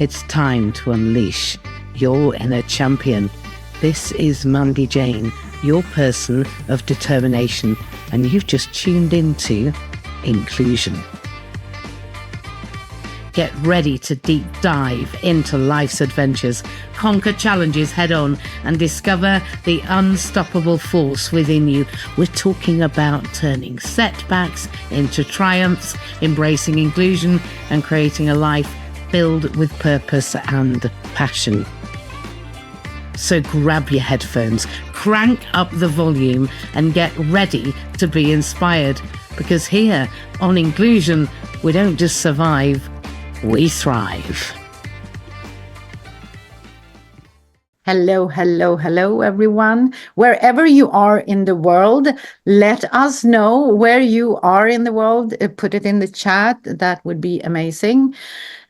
It's time to unleash your inner champion. This is Mandy Jane, your person of determination, and you've just tuned into Inclusion. Get ready to deep dive into life's adventures, conquer challenges head on, and discover the unstoppable force within you. We're talking about turning setbacks into triumphs, embracing inclusion, and creating a life filled with purpose and passion. So grab your headphones, crank up the volume, and get ready to be inspired. Because here on Inclusion, we don't just survive, we thrive. Hello, hello, hello, everyone. Wherever you are in the world, let us know where you are in the world. Put it in the chat. That would be amazing.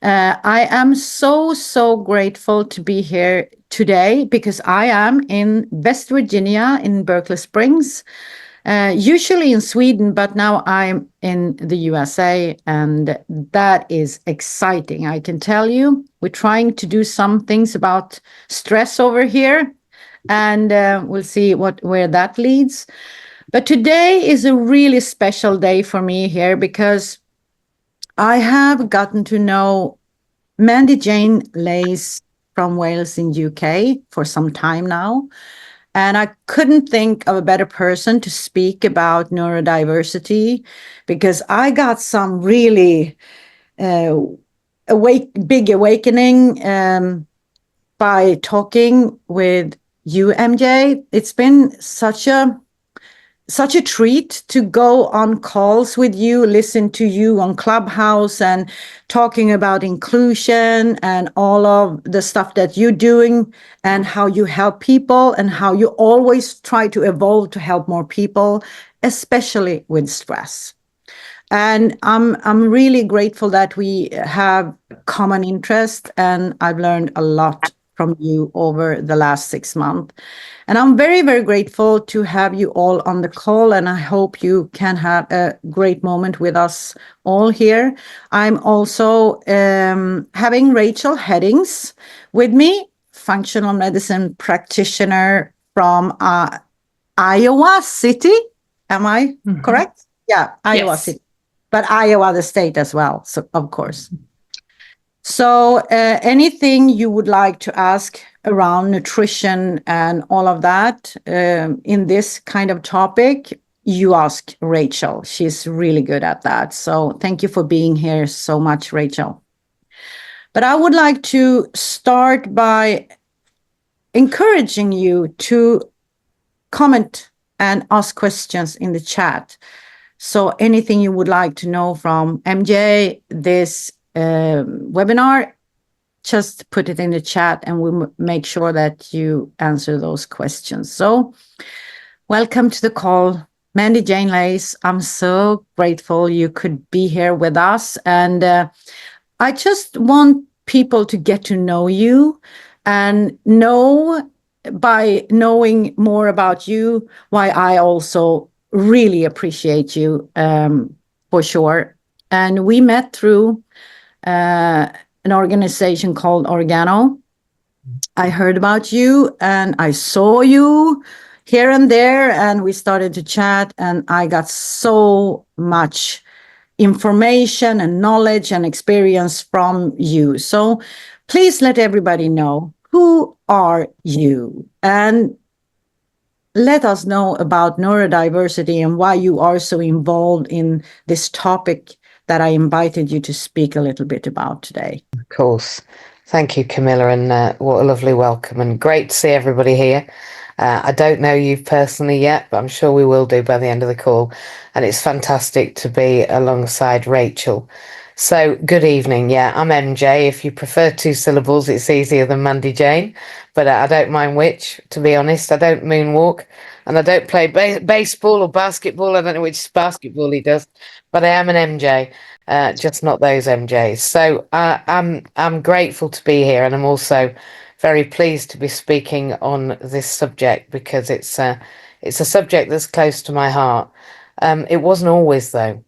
I am so grateful to be here today because I am in West Virginia in Berkeley Springs. Usually in Sweden, but now I'm in the USA, and that is exciting. I can tell you, we're trying to do some things about stress over here, and we'll see where that leads. But today is a really special day for me here because I have gotten to know Mandy Jane Leys from Wales in UK for some time now. And I couldn't think of a better person to speak about neurodiversity because I got some really big awakening by talking with you, MJ. It's been such a treat to go on calls with you, listen to you on Clubhouse and talking about inclusion and all of the stuff that you're doing and how you help people and how you always try to evolve to help more people, especially with stress. And I'm really grateful that we have common interest, and I've learned a lot from you over the last 6 months. And I'm very grateful to have you all on the call, and I hope you can have a great moment with us all here. I'm also having Rachel Headings with me, functional medicine practitioner from Iowa City. Am I correct? Yeah, Iowa City. But Iowa, the state as well, so of course. So anything you would like to ask around nutrition and all of that in this kind of topic, you ask Rachel. She's really good at that. So thank you for being here so much, Rachel. But I would like to start by encouraging you to comment and ask questions in the chat. So anything you would like to know from MJ, this webinar, just put it in the chat and we'll make sure that you answer those questions. So welcome to the call, Mandy Jane Leys. I'm so grateful you could be here with us. And I just want people to get to know you and know by knowing more about you why I also really appreciate you for sure. And we met through an organization called Organo. I heard about you and I saw you here and there, and we started to chat, and I got so much information and knowledge and experience from you. So please let everybody know, who are you? And let us know about neurodiversity and why you are so involved in this topic that I invited you to speak a little bit about today. Of course. Thank you, Camilla, and what a lovely welcome, and great to see everybody here. I don't know you personally yet, but I'm sure we will do by the end of the call, and it's fantastic to be alongside Rachel. So good evening. Yeah, I'm MJ. If you prefer 2 syllables, it's easier than Mandy Jane, but I don't mind which, to be honest. I don't moonwalk, and I don't play baseball or basketball. I don't know which basketball he does, but I am an MJ, just not those MJs. So I'm grateful to be here, and I'm also very pleased to be speaking on this subject because it's a subject that's close to my heart. It wasn't always, though.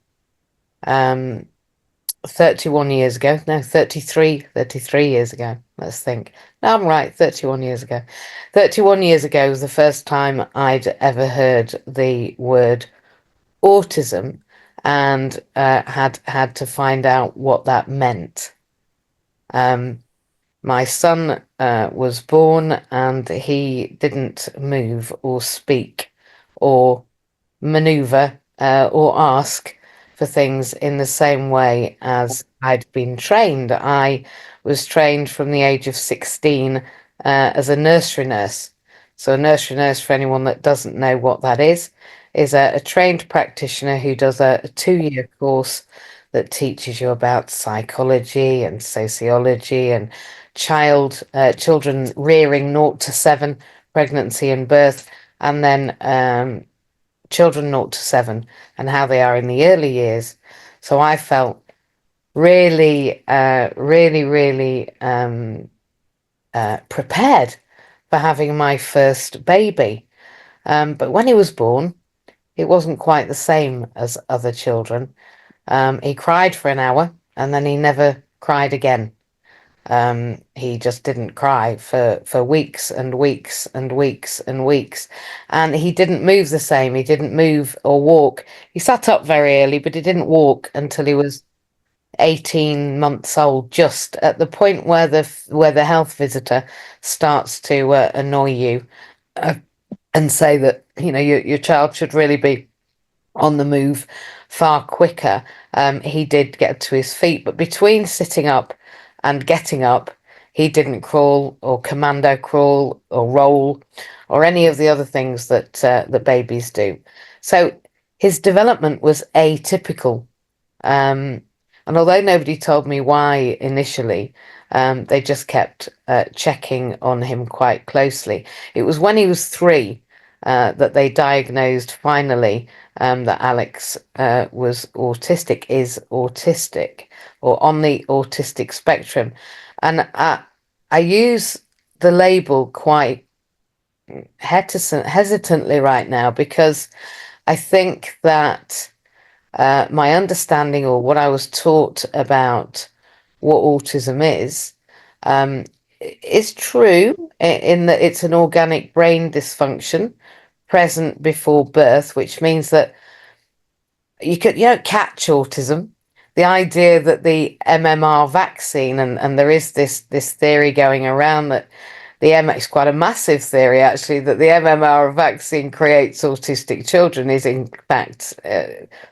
31 years ago. No, 33 years ago. Let's think. No, I'm right, 31 years ago. 31 years ago was the first time I'd ever heard the word autism, and had to find out what that meant. My son was born, and he didn't move or speak or maneuver or ask for things in the same way as I'd been trained. I was trained from the age of 16 as a nursery nurse. So a nursery nurse, for anyone that doesn't know what that is a trained practitioner who does a 2-year course that teaches you about psychology and sociology and children rearing 0 to 7, pregnancy and birth, and then children 0 to 7 and how they are in the early years. So I felt really, really prepared for having my first baby. But when he was born, it wasn't quite the same as other children. He cried for an hour and then he never cried again. He just didn't cry for weeks and weeks and weeks and weeks. And he didn't move the same. He didn't move or walk. He sat up very early, but he didn't walk until he was 18 months old, just at the point where the health visitor starts to annoy you and say that, you know, your child should really be on the move far quicker. He did get to his feet, but between sitting up and getting up, he didn't crawl or commando crawl or roll or any of the other things that that babies do. So his development was atypical. And although nobody told me why initially, they just kept checking on him quite closely. It was when he was 3 that they diagnosed finally that Alex was autistic, is autistic, or on the autistic spectrum. And I use the label quite hesitantly right now, because I think that my understanding, or what I was taught about what autism is true in that it's an organic brain dysfunction present before birth, which means that you don't catch autism. The idea that the MMR vaccine, and there is this theory going around that it's quite a massive theory actually, that the MMR vaccine creates autistic children, is in fact,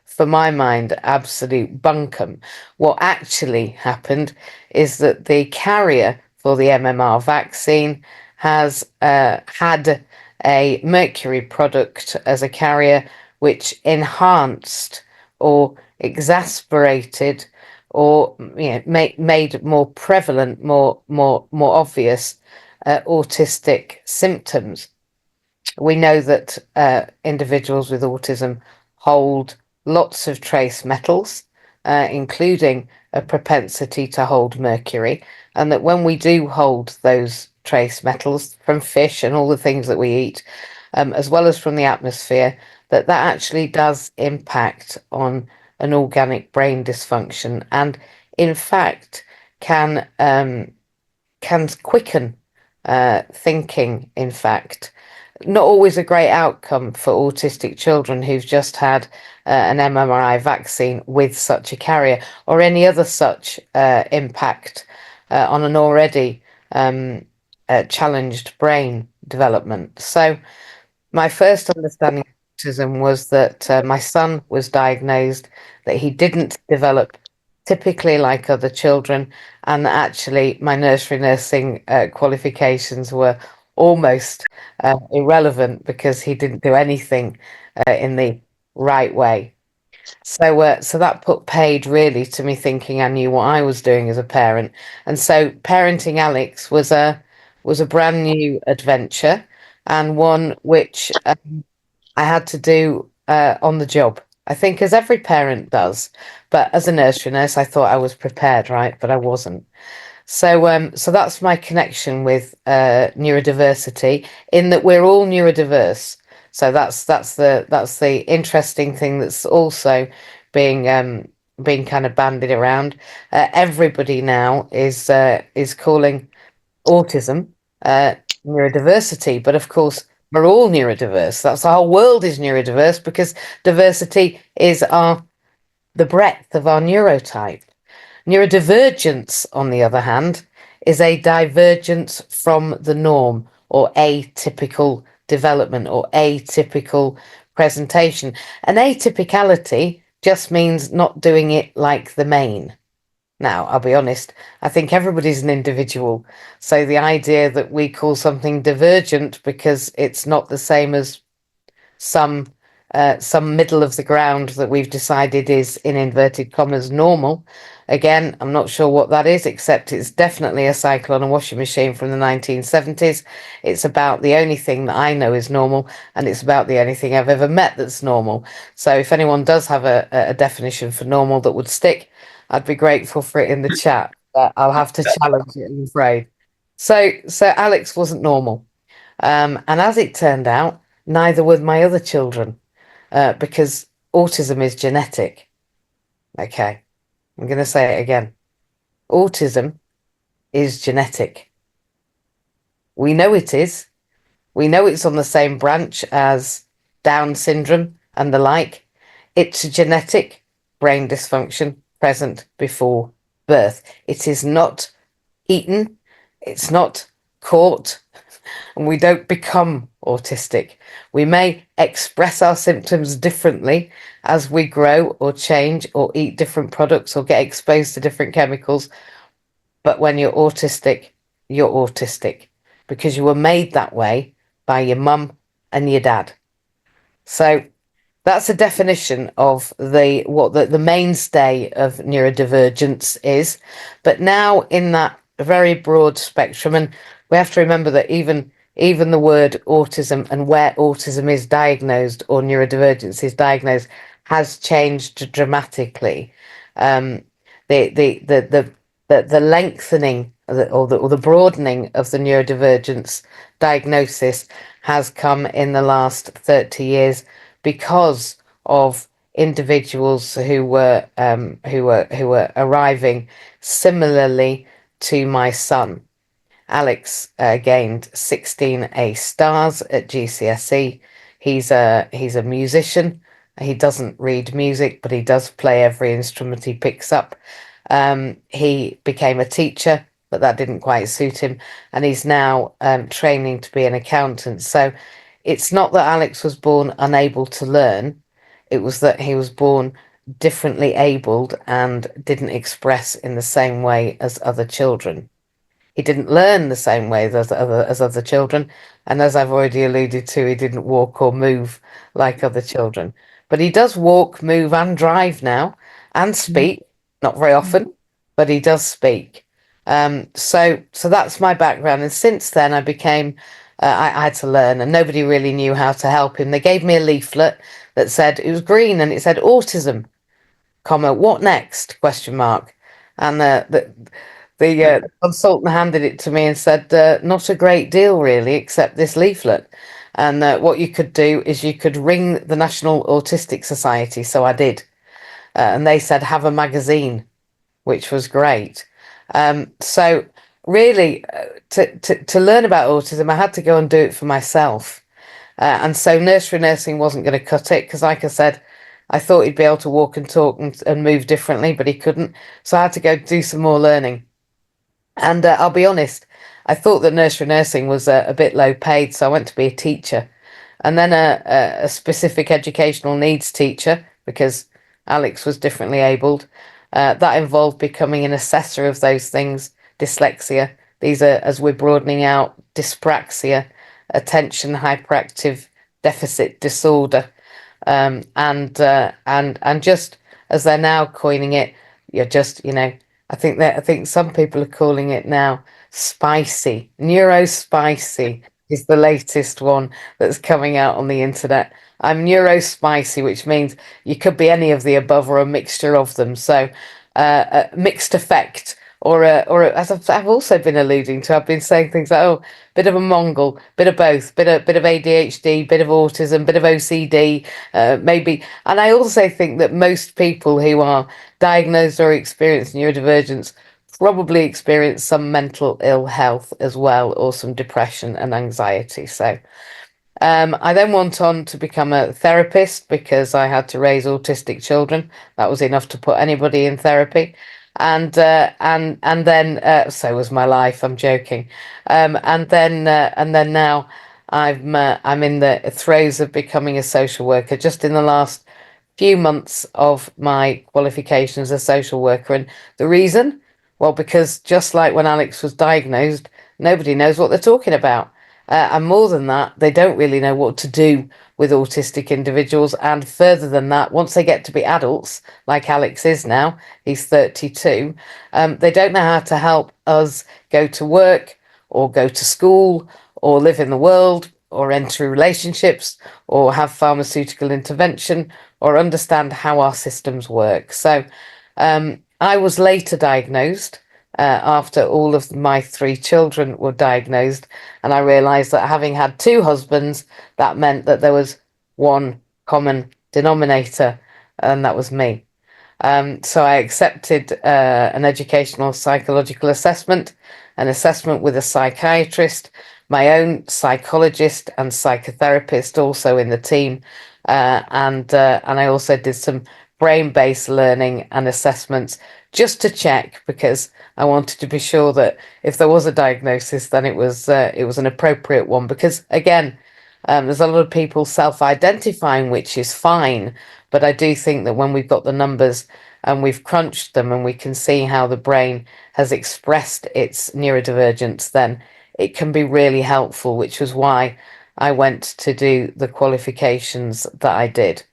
for my mind, absolute bunkum. What actually happened is that the carrier for the MMR vaccine has had a mercury product as a carrier, which enhanced or exasperated or, you know, made more prevalent, more obvious autistic symptoms. We know that individuals with autism hold lots of trace metals, including a propensity to hold mercury, and that when we do hold those trace metals from fish and all the things that we eat, as well as from the atmosphere, that actually does impact on an organic brain dysfunction, and in fact can quicken thinking. In fact, not always a great outcome for autistic children who've just had an MMRI vaccine with such a carrier, or any other such impact on an already challenged brain development. So my first understanding of autism was that my son was diagnosed, that he didn't develop typically like other children, and that actually my nursery nursing qualifications were almost irrelevant, because he didn't do anything in the right way. So that put paid really to me thinking I knew what I was doing as a parent. And so parenting Alex was a brand new adventure, and one which I had to do on the job. I think, as every parent does, but as a nursery nurse, I thought I was prepared, right? But I wasn't. So that's my connection with neurodiversity, in that we're all neurodiverse. So that's the interesting thing that's also being been kind of bandied around. Everybody now is calling autism neurodiversity, but of course we're all neurodiverse. That's the whole world is neurodiverse because diversity is the breadth of our neurotype. Neurodivergence, on the other hand, is a divergence from the norm or atypical development or atypical presentation. An atypicality just means not doing it like the main. Now, I'll be honest, I think everybody's an individual. So the idea that we call something divergent because it's not the same as some middle of the ground that we've decided is, in inverted commas, normal. Again, I'm not sure what that is, except it's definitely a cycle on a washing machine from the 1970s. It's about the only thing that I know is normal, and it's about the only thing I've ever met that's normal. So if anyone does have a definition for normal that would stick, I'd be grateful for it in the chat. But I'll have to challenge it, I'm afraid. So Alex wasn't normal. And as it turned out, neither were my other children, because autism is genetic. Okay, I'm going to say it again. Autism is genetic. We know it is. We know it's on the same branch as Down syndrome and the like. It's a genetic brain dysfunction present before birth. It is not eaten. It's not caught. And we don't become autistic. We may express our symptoms differently as we grow or change or eat different products or get exposed to different chemicals. But when you're autistic because you were made that way by your mum and your dad. So that's a definition of what the mainstay of neurodivergence is. But now in that very broad spectrum, and we have to remember that even the word autism and where autism is diagnosed or neurodivergence is diagnosed has changed dramatically. The lengthening or the broadening of the neurodivergence diagnosis has come in the last 30 years because of individuals who were arriving similarly to my son. Alex gained 16 A stars at GCSE. He's a musician. He doesn't read music, but he does play every instrument he picks up. He became a teacher, but that didn't quite suit him, and he's now training to be an accountant. So it's not that Alex was born unable to learn, it was that he was born differently abled and didn't express in the same way as other children. He didn't learn the same way as other children, and as I've already alluded to, he didn't walk or move like other children. But he does walk, move, and drive now, and speak. Not very often, but he does speak. So that's my background, and since then I became. I had to learn, and nobody really knew how to help him. They gave me a leaflet that said it was green, and it said autism, comma, what next? Question mark. And the consultant handed it to me and said, not a great deal really, except this leaflet. And what you could do is you could ring the National Autistic Society. So I did. And they said, have a magazine, which was great. So really, to learn about autism, I had to go and do it for myself. And so nursery nursing wasn't going to cut it because, like I said, I thought he'd be able to walk and talk and move differently, but he couldn't. So I had to go do some more learning. And I'll be honest, I thought that nursery nursing was a bit low paid, so I went to be a teacher. And then a specific educational needs teacher, because Alex was differently abled. That involved becoming an assessor of those things, dyslexia. These are, as we're broadening out, dyspraxia, attention hyperactive deficit disorder, and just as they're now coining it, I think some people are calling it now spicy. Neurospicy is the latest one that's coming out on the internet. I'm neurospicy, which means you could be any of the above or a mixture of them. So a mixed effect or as I've also been alluding to, I've been saying things like, oh, bit of a Mongol, bit of both, bit of ADHD, bit of autism, bit of OCD, maybe. And I also think that most people who are diagnosed or experience neurodivergence probably experience some mental ill health as well, or some depression and anxiety. So I then went on to become a therapist because I had to raise autistic children. That was enough to put anybody in therapy. And then so was my life. I'm joking. And then now I'm in the throes of becoming a social worker. Just in the last few months of my qualification as a social worker, and the reason, well, because just like when Alex was diagnosed, nobody knows what they're talking about. And more than that, they don't really know what to do with autistic individuals. And further than that, once they get to be adults, like Alex is now, he's 32, they don't know how to help us go to work or go to school or live in the world or enter relationships or have pharmaceutical intervention or understand how our systems work. So I was later diagnosed after all of my three children were diagnosed, and I realised that having had two husbands, that meant that there was one common denominator, and that was me. So I accepted an educational psychological assessment, an assessment with a psychiatrist, my own psychologist and psychotherapist also in the team, and I also did some brain-based learning and assessments just to check, because I wanted to be sure that if there was a diagnosis, then it was an appropriate one. Because again, there's a lot of people self-identifying, which is fine, but I do think that when we've got the numbers and we've crunched them and we can see how the brain has expressed its neurodivergence, then it can be really helpful, which was why I went to do the qualifications that I did.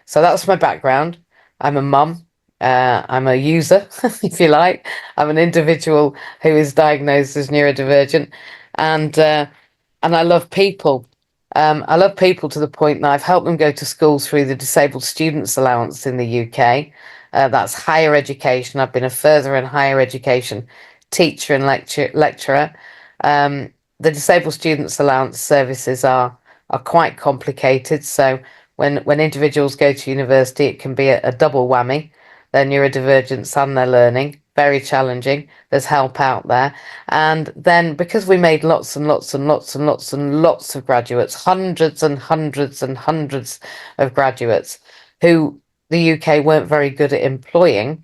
So that's my background. I'm a mum. I'm a user, if you like. I'm an individual who is diagnosed as neurodivergent, and I love people. I love people to the point that I've helped them go to school through the Disabled Students Allowance in the UK. That's higher education. I've been a further and higher education teacher and lecturer. The Disabled Students Allowance services are quite complicated. So when individuals go to university, it can be a double whammy. Their neurodivergence and their learning, very challenging. There's help out there. And then because we made lots and lots and lots and lots and lots of graduates, hundreds and hundreds and hundreds of graduates who the UK weren't very good at employing,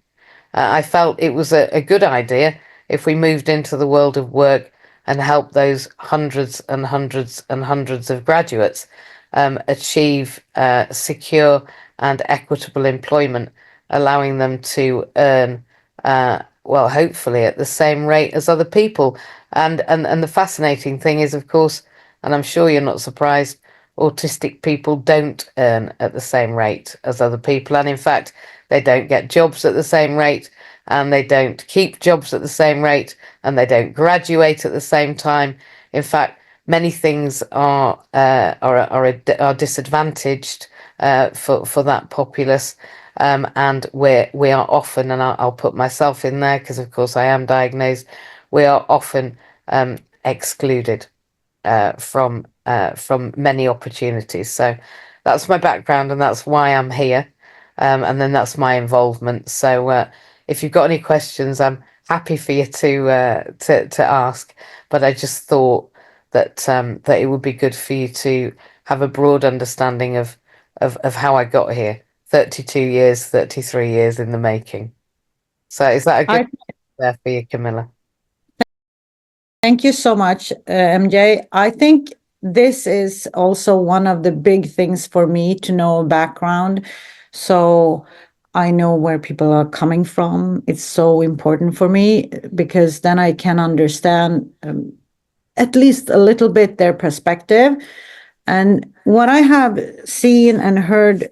I felt it was a good idea if we moved into the world of work and helped those hundreds and hundreds and hundreds of graduates achieve secure and equitable employment, allowing them to earn, well, hopefully at the same rate as other people. And the fascinating thing is, of course, and I'm sure you're not surprised, autistic people don't earn at the same rate as other people. And in fact, they don't get jobs at the same rate, and they don't keep jobs at the same rate, and they don't graduate at the same time. In fact, many things are disadvantaged for that populace. And we are often, and I'll put myself in there because of course I am diagnosed, we are often excluded from many opportunities. So that's my background, and that's why I'm here, and then that's my involvement. So if you've got any questions, I'm happy for you to ask. But I just thought that that it would be good for you to have a broad understanding of how I got here. 32 years, 33 years in the making. So is that a good there for you, Camilla? Thank you so much, MJ. I think this is also one of the big things for me to know background. So I know where people are coming from. It's so important for me because then I can understand at least a little bit their perspective. And what I have seen and heard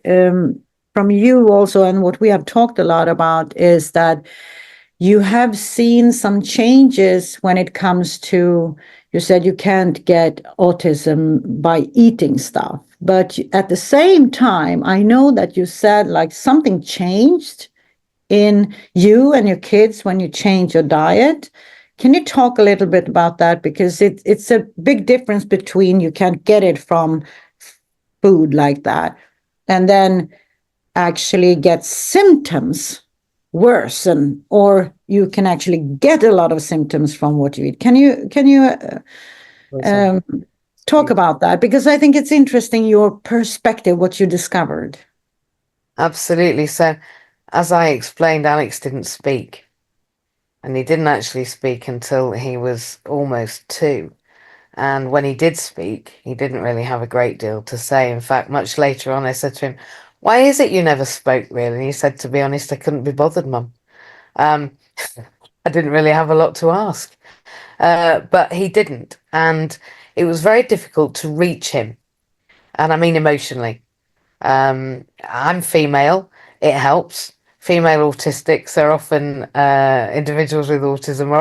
from you also, and what we have talked a lot about, is that you have seen some changes when it comes to, you said you can't get autism by eating stuff. But at the same time, I know that you said like something changed in you and your kids when you change your diet. Can you talk a little bit about that? Because it's a big difference between you can't get it from food like that and then actually get symptoms worsen, or you can actually get a lot of symptoms from what you eat. Can you talk about that? Because I think it's interesting, your perspective, what you discovered. Absolutely. So, as I explained, Alex didn't speak, and he didn't actually speak until he was almost 2. And when he did speak, he didn't really have a great deal to say. In fact, much later on, I said to him, "Why is it you never spoke, really?" And he said, "To be honest, I couldn't be bothered, Mum. I didn't really have a lot to ask." But he didn't. And it was very difficult to reach him. And I mean emotionally. I'm female. It helps. Female autistics are often individuals with autism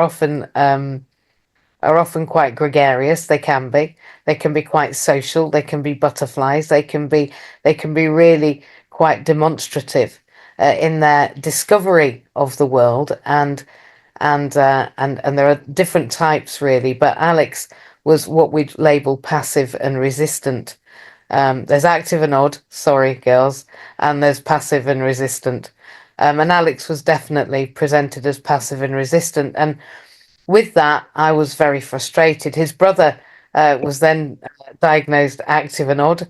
are often quite gregarious. They can be. They can be quite social. They can be butterflies. They can be really quite demonstrative in their discovery of the world, and there are different types really. But Alex was what we'd label passive and resistant. There's active and odd, sorry girls, and there's passive and resistant. And Alex was definitely presented as passive and resistant. And with that, I was very frustrated. His brother was then diagnosed active and odd.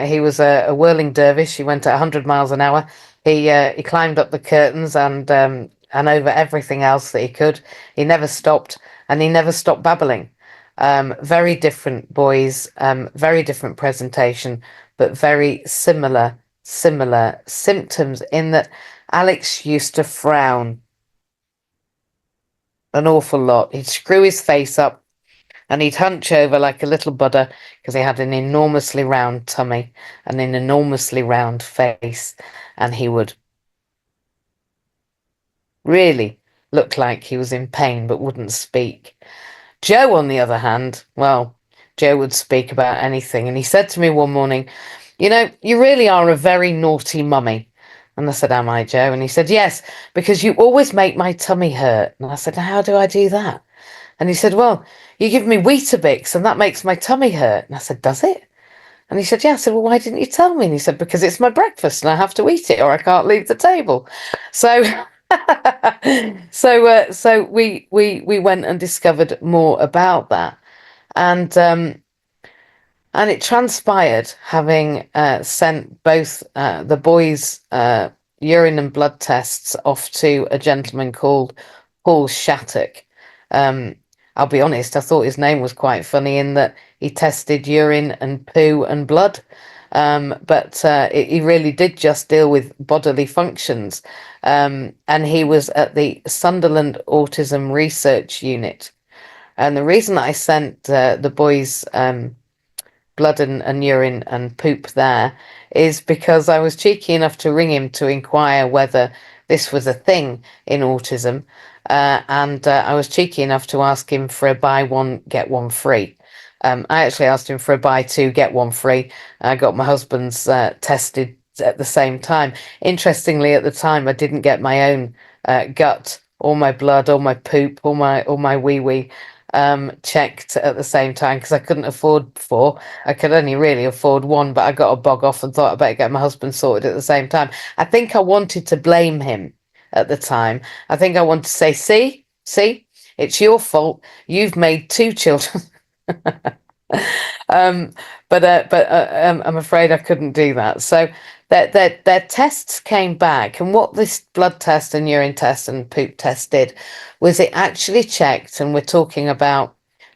He was a whirling dervish. He went at 100 miles an hour. He climbed up the curtains and over everything else that he could. He never stopped, and he never stopped babbling. Very different boys, very different presentation, but very similar symptoms in that Alex used to frown an awful lot. He'd screw his face up and he'd hunch over like a little Buddha because he had an enormously round tummy and an enormously round face, and he would really look like he was in pain but wouldn't speak. Joe, on the other hand, well, Joe would speak about anything. And he said to me one morning, "You know, you really are a very naughty mummy." And I said, "Am I, Joe?" And he said, "Yes, because you always make my tummy hurt." And I said, "How do I do that?" And he said, "Well, you give me Weetabix and that makes my tummy hurt." And I said, "Does it?" And he said, "Yeah." I said, "Well, why didn't you tell me?" And he said, "Because it's my breakfast and I have to eat it or I can't leave the table." So so we went and discovered more about that. And it transpired, having sent both the boys' urine and blood tests off to a gentleman called Paul Shattuck. I'll be honest, I thought his name was quite funny in that he tested urine and poo and blood. But he really did just deal with bodily functions. And he was at the Sunderland Autism Research Unit. And the reason that I sent the boys' blood and urine and poop there is because I was cheeky enough to ring him to inquire whether this was a thing in autism. And I was cheeky enough to ask him for a buy one, get one free. I actually asked him for a buy two, get one free. I got my husband's tested at the same time. Interestingly, at the time, I didn't get my own gut or my blood or my poop or my wee wee checked at the same time because I couldn't afford 4. I could only really afford 1, but I got a bog off and thought I better get my husband sorted at the same time. I think I wanted to blame him at the time. I think I wanted to say, see, it's your fault. You've made 2 children. But I'm afraid I couldn't do that. So their tests came back, and what this blood test and urine test and poop test did was it actually checked, and we're talking about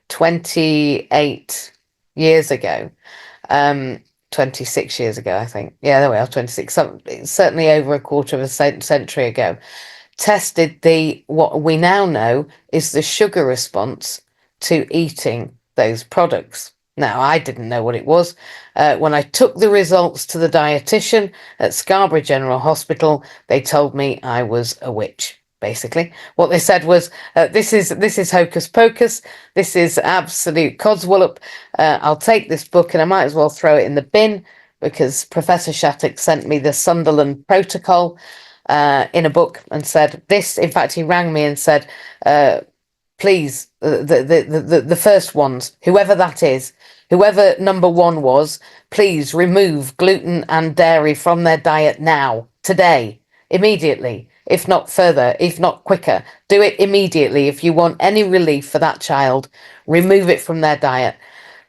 28 years ago, 26 years ago, I think. Yeah, there we are, 26. Certainly over a quarter of a century ago. Tested what we now know is the sugar response to eating those products. Now, I didn't know what it was. When I took the results to the dietitian at Scarborough General Hospital, they told me I was a witch. Basically, what they said was, "This is hocus pocus. This is absolute codswallop. I'll take this book and I might as well throw it in the bin because Professor Shattuck sent me the Sunderland Protocol." in a book and said this. In fact, he rang me and said, please, the first ones, whoever that is, whoever number one was, please remove gluten and dairy from their diet now, today, immediately, if not further, if not quicker. Do it immediately. If you want any relief for that child, remove it from their diet.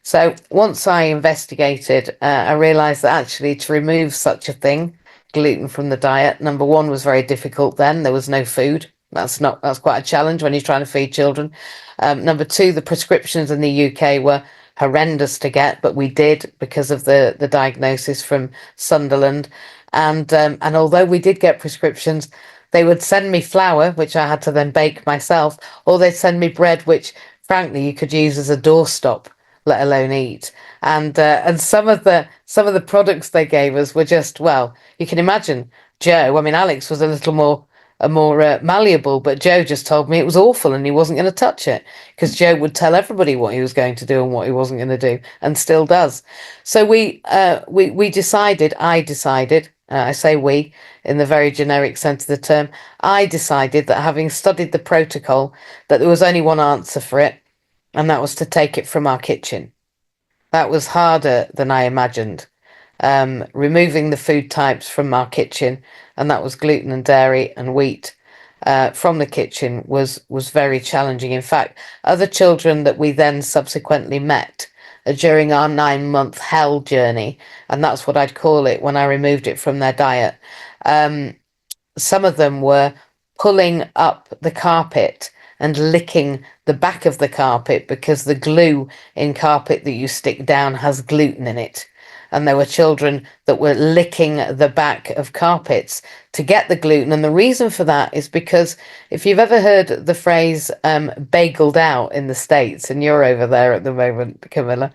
So once I investigated, I realised that actually to remove such a thing, gluten from the diet, number one, was very difficult then. There was no food. That's quite a challenge when you're trying to feed children. Number two, the prescriptions in the UK were horrendous to get, but we did because of the diagnosis from Sunderland. And although we did get prescriptions, they would send me flour, which I had to then bake myself, or they'd send me bread, which frankly you could use as a doorstop, let alone eat. And some of the products they gave us were just, well, you can imagine Joe. I mean, Alex was a little more malleable, but Joe just told me it was awful and he wasn't going to touch it, because Joe would tell everybody what he was going to do and what he wasn't going to do, and still does. So we decided, I say we in the very generic sense of the term, I decided that, having studied the protocol, that there was only one answer for it, and that was to take it from our kitchen. That was harder than I imagined. Removing the food types from our kitchen, and that was gluten and dairy and wheat, from the kitchen was very challenging. In fact, other children that we then subsequently met during our 9-month hell journey, and that's what I'd call it when I removed it from their diet, some of them were pulling up the carpet and licking the back of the carpet, because the glue in carpet that you stick down has gluten in it. And there were children that were licking the back of carpets to get the gluten. And the reason for that is because, if you've ever heard the phrase bageled out in the States, and you're over there at the moment, Camilla,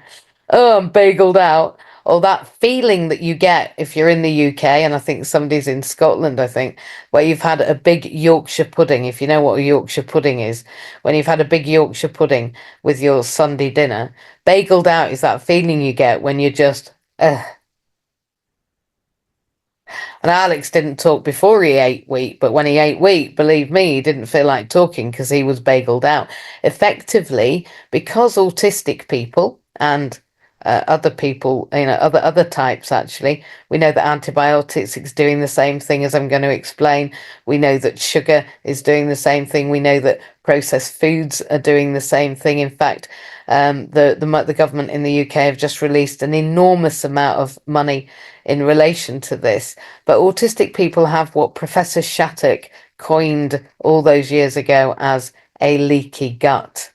oh, I'm bageled out, or that feeling that you get if you're in the UK, and I think somebody's in Scotland, I think, where you've had a big Yorkshire pudding. If you know what a Yorkshire pudding is, when you've had a big Yorkshire pudding with your Sunday dinner, bageled out is that feeling you get when you're just, ugh. And Alex didn't talk before he ate wheat, but when he ate wheat, believe me, he didn't feel like talking because he was bageled out. Effectively, because autistic people and other people, other types, actually, we know that antibiotics is doing the same thing, as I'm going to explain. We know that sugar is doing the same thing. We know that processed foods are doing the same thing. In fact, the government in the UK have just released an enormous amount of money in relation to this. But autistic people have what Professor Shattuck coined all those years ago as a leaky gut.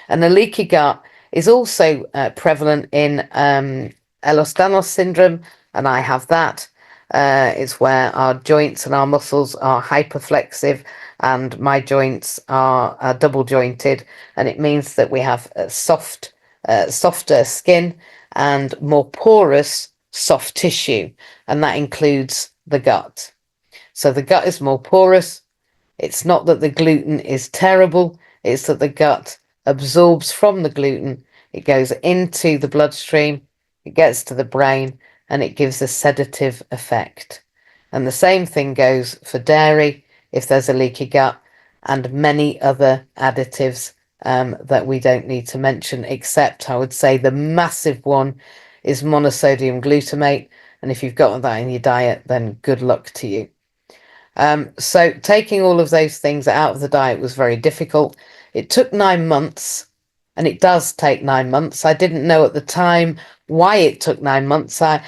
And a leaky gut is also prevalent in Ehlers-Danlos syndrome, and I have that. It's where our joints and our muscles are hyperflexive, and my joints are double jointed, and it means that we have softer skin and more porous soft tissue, and that includes the gut. So the gut is more porous. It's not that the gluten is terrible, it's that the gut absorbs from the gluten, it goes into the bloodstream, it gets to the brain, and it gives a sedative effect. And the same thing goes for dairy if there's a leaky gut, and many other additives that we don't need to mention, except I would say the massive one is monosodium glutamate. And if you've got that in your diet, then good luck to you. So taking all of those things out of the diet was very difficult. It took 9 months, and it does take 9 months. I didn't know at the time why it took 9 months. I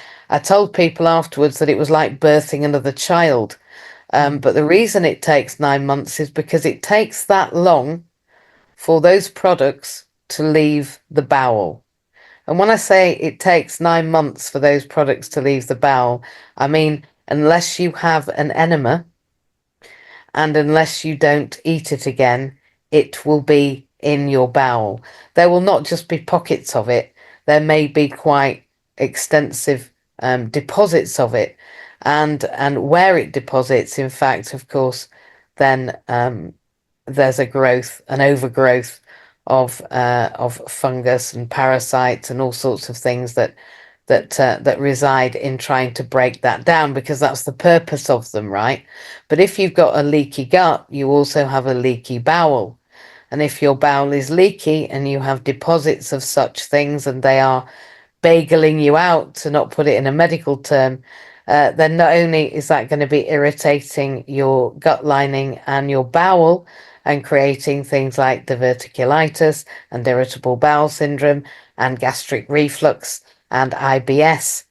told people afterwards that it was like birthing another child. But the reason it takes 9 months is because it takes that long for those products to leave the bowel. And when I say it takes 9 months for those products to leave the bowel, I mean, unless you have an enema and unless you don't eat it again, it will be in your bowel. There will not just be pockets of it. There may be quite extensive deposits of it. And where it deposits, in fact, of course, then there's an overgrowth of fungus and parasites and all sorts of things that that reside in trying to break that down, because that's the purpose of them, right? But if you've got a leaky gut, you also have a leaky bowel. And if your bowel is leaky and you have deposits of such things and they are bageling you out, to not put it in a medical term, then not only is that going to be irritating your gut lining and your bowel and creating things like diverticulitis and irritable bowel syndrome and gastric reflux and IBS,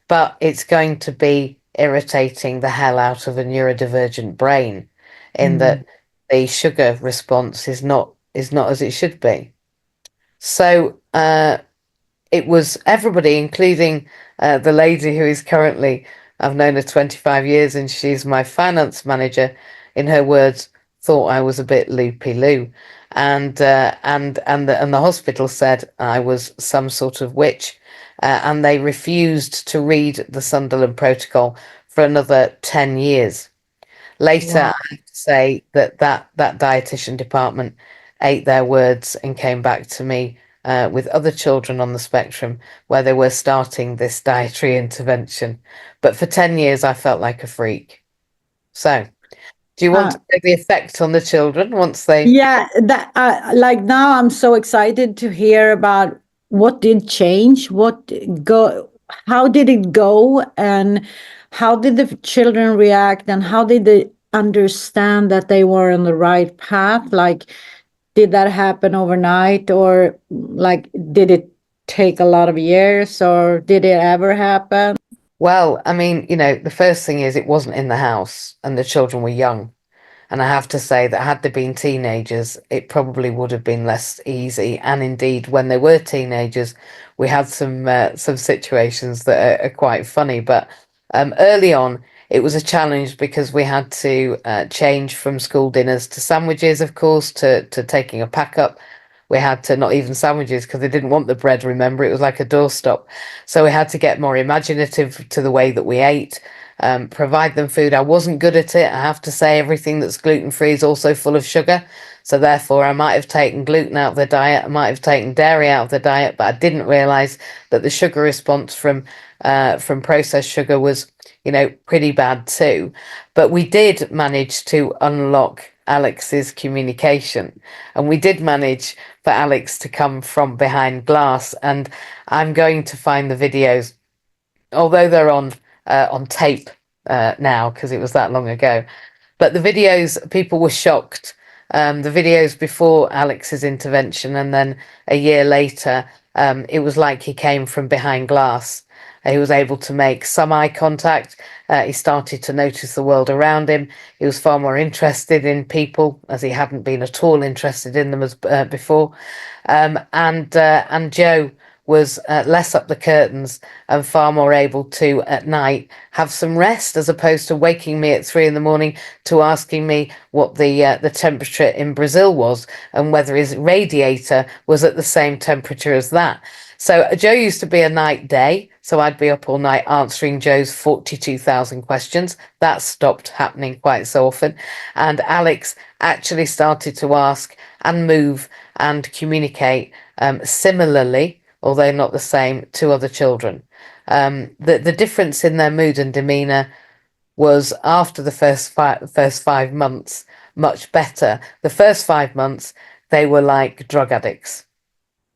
but it's going to be irritating the hell out of a neurodivergent brain, in that the sugar response is not as it should be. So it was everybody, including the lady who is currently, I've known her 25 years and she's my finance manager, in her words, thought I was a bit loopy-loo. And the hospital said I was some sort of witch, and they refused to read the Sunderland Protocol for another 10 years. Later, Wow. I have to say that dietitian department ate their words and came back to me with other children on the spectrum where they were starting this dietary intervention. But for 10 years, I felt like a freak. So, do you want to know the effect on the children once they... Yeah, that like now I'm so excited to hear about what did change, how did it go, and how did the children react, and how did they understand that they were on the right path? Like, did that happen overnight, or like did it take a lot of years, or did it ever happen? Well, I mean, the first thing is it wasn't in the house and the children were young. And I have to say that had they been teenagers, it probably would have been less easy. And indeed, when they were teenagers, we had some situations that are quite funny. But early on, it was a challenge because we had to change from school dinners to sandwiches, of course, to taking a pack up. We had to, not even sandwiches, because they didn't want the bread, remember, it was like a doorstop. So we had to get more imaginative to the way that we ate. Provide them food. I wasn't good at it. I have to say, everything that's gluten-free is also full of sugar. So therefore, I might have taken gluten out of the diet. I might have taken dairy out of the diet, but I didn't realize that the sugar response from processed sugar was, pretty bad too. But we did manage to unlock Alex's communication, and we did manage for Alex to come from behind glass. And I'm going to find the videos, although they're on tape now because it was that long ago. But the videos, people were shocked. The videos before Alex's intervention and then a year later, it was like he came from behind glass. He was able to make some eye contact. He started to notice the world around him. He was far more interested in people, as he hadn't been at all interested in them as before. And Joe was less up the curtains and far more able to, at night, have some rest, as opposed to waking me at 3 a.m. to asking me what the temperature in Brazil was and whether his radiator was at the same temperature as that. So Joe used to be a night day, so I'd be up all night answering Joe's 42,000 questions. That stopped happening quite so often. And Alex actually started to ask and move and communicate similarly, although not the same, to other children. The difference in their mood and demeanour was, after the first 5 months, much better. The first 5 months, they were like drug addicts.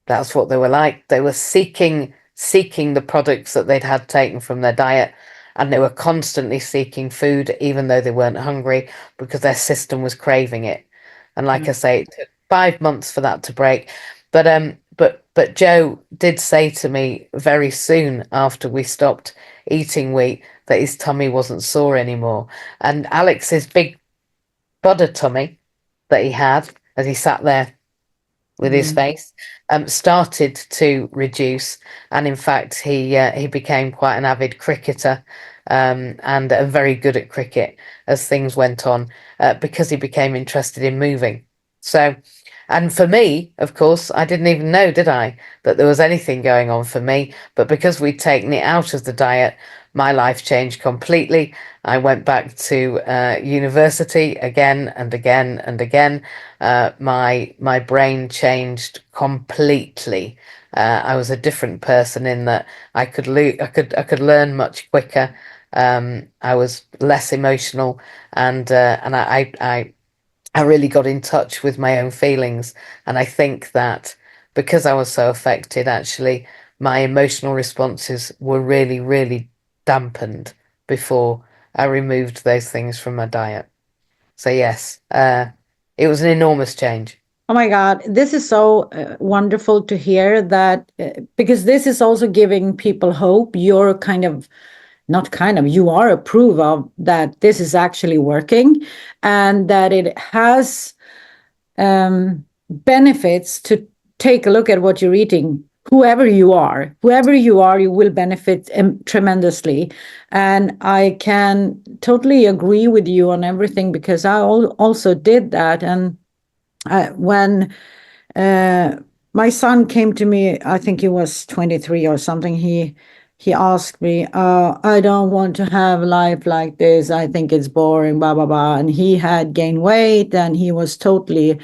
That's what they were like. They were seeking the products that they'd had taken from their diet, and they were constantly seeking food, even though they weren't hungry, because their system was craving it. And like I say, it took 5 months for that to break. But Joe did say to me very soon after we stopped eating wheat that his tummy wasn't sore anymore. And Alex's big Buddha tummy that he had as he sat there with his face started to reduce, and in fact he became quite an avid cricketer, and very good at cricket as things went on, because he became interested in moving. So And for me, of course, I didn't even know, did I, that there was anything going on for me. But because we'd taken it out of the diet, my life changed completely. I went back to university again and again and again. My brain changed completely. I was a different person in that I could learn much quicker. I was less emotional, and I really got in touch with my own feelings. And I think that because I was so affected, actually, my emotional responses were really, really dampened before I removed those things from my diet. So yes, it was an enormous change. Oh my God, this is so wonderful to hear that, because this is also giving people hope. You're kind of, not kind of, you are a proof of that this is actually working, and that it has benefits to take a look at what you're eating. Whoever you are, you will benefit tremendously. And I can totally agree with you on everything, because I also did that. And when my son came to me, I think he was 23 or something, he asked me, I don't want to have life like this. I think it's boring, blah, blah, blah. And he had gained weight and he was totally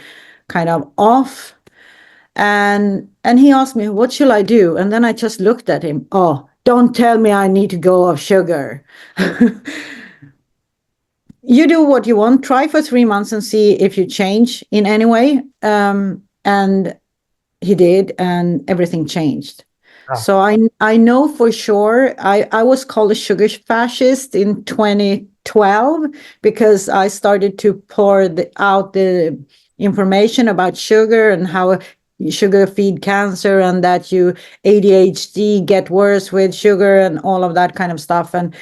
kind of off. And he asked me, what shall I do? And then I just looked at him. Oh, don't tell me I need to go off sugar. You do what you want. Try for 3 months and see if you change in any way. And he did, and everything changed. Oh. So I know for sure. I was called a sugar fascist in 2012 because I started to pour out the information about sugar and how sugar feed cancer, and that you ADHD get worse with sugar and all of that kind of stuff. And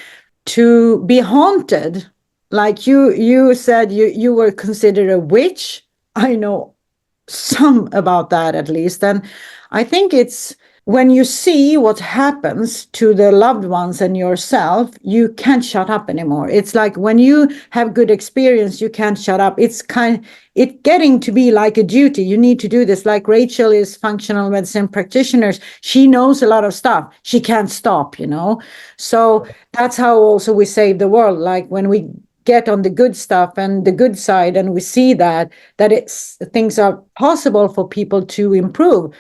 to be haunted, like you said, you were considered a witch. I know some about that, at least. And I think it's when you see what happens to the loved ones and yourself, you can't shut up anymore. It's like when you have good experience, you can't shut up. It's getting to be like a duty. You need to do this. Like Rachel is functional medicine practitioner. She knows a lot of stuff. She can't stop, So that's how also we save the world. Like when we get on the good stuff and the good side, and we see that things are possible for people to improve,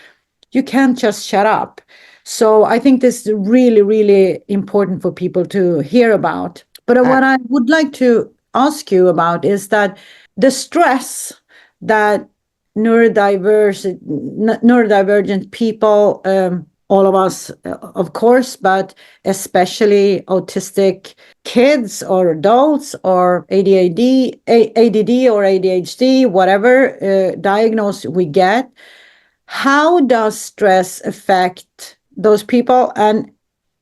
you can't just shut up. So I think this is really, really important for people to hear about. But what I would like to ask you about is that the stress that neurodivergent people, all of us, of course, but especially autistic kids or adults or ADD or ADHD, whatever diagnosis we get, how does stress affect those people? And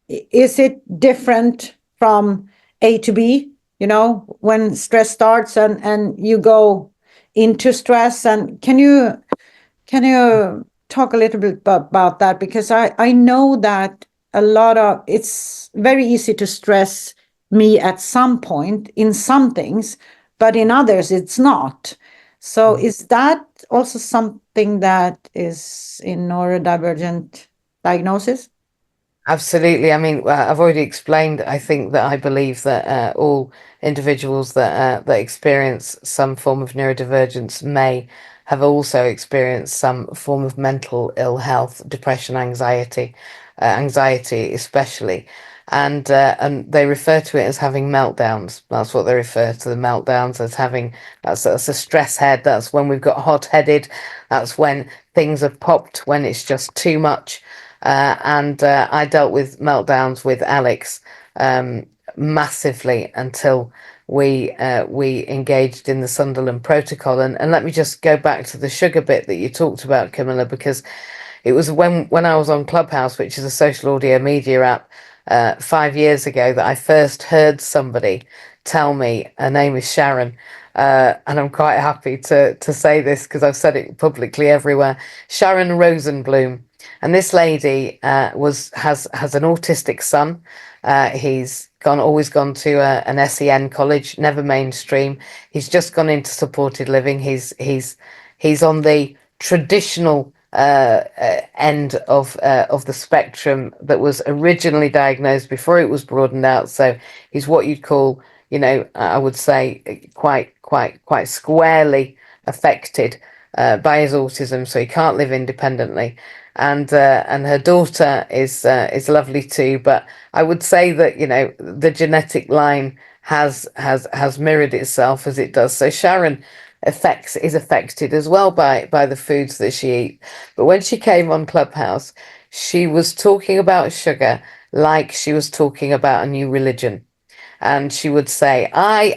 is it different from A to B? When stress starts and you go into stress, and can you talk a little bit about that? Because I know that it's very easy to stress me at some point in some things, but in others it's not. So is that also something that is in neurodivergent diagnosis? Absolutely. I mean, I've already explained. I think that I believe that all individuals that experience some form of neurodivergence may have also experienced some form of mental ill health, depression, anxiety especially, and they refer to it as having meltdowns. That's what they refer to the meltdowns as having. That's a stress head. That's when we've got hot-headed. That's when things have popped, when it's just too much. And I dealt with meltdowns with Alex massively until we engaged in the Sunderland protocol. And let me just go back to the sugar bit that you talked about, Camilla, because it was when I was on Clubhouse, which is a social audio media app, 5 years ago, that I first heard somebody tell me, her name is Sharon, and I'm quite happy to say this because I've said it publicly everywhere, Sharon Rosenblum. And this lady has an autistic son. He's always gone to an SEN college, never mainstream. He's just gone into supported living. He's on the traditional end of the spectrum that was originally diagnosed before it was broadened out. So he's what you'd call, I would say, quite squarely affected by his autism, so he can't live independently. And her daughter is lovely too. But I would say that the genetic line has mirrored itself as it does. So Sharon is affected as well by the foods that she eats. But when she came on Clubhouse, she was talking about sugar like she was talking about a new religion. And she would say, I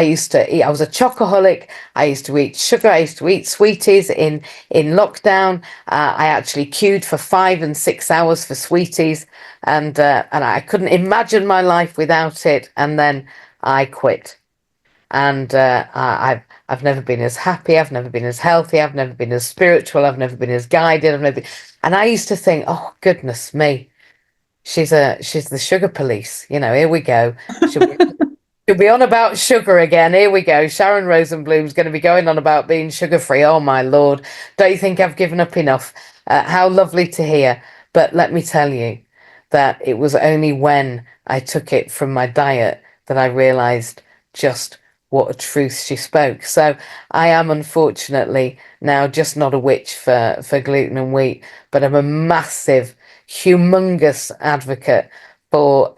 used to eat, I was a chocoholic. I used to eat sugar. I used to eat sweeties in lockdown. I actually queued for 5 and 6 hours for sweeties, and I couldn't imagine my life without it. And then I quit. And I've never been as happy. I've never been as healthy. I've never been as spiritual. I've never been as guided. And I used to think, oh goodness me. She's the sugar police. Here we go. She'll be on about sugar again. Here we go. Sharon Rosenblum's going to be going on about being sugar free. Oh my Lord. Don't you think I've given up enough? How lovely to hear. But let me tell you that it was only when I took it from my diet that I realized just what a truth she spoke. So I am unfortunately now just not a witch for gluten and wheat, but I'm a massive, humongous advocate for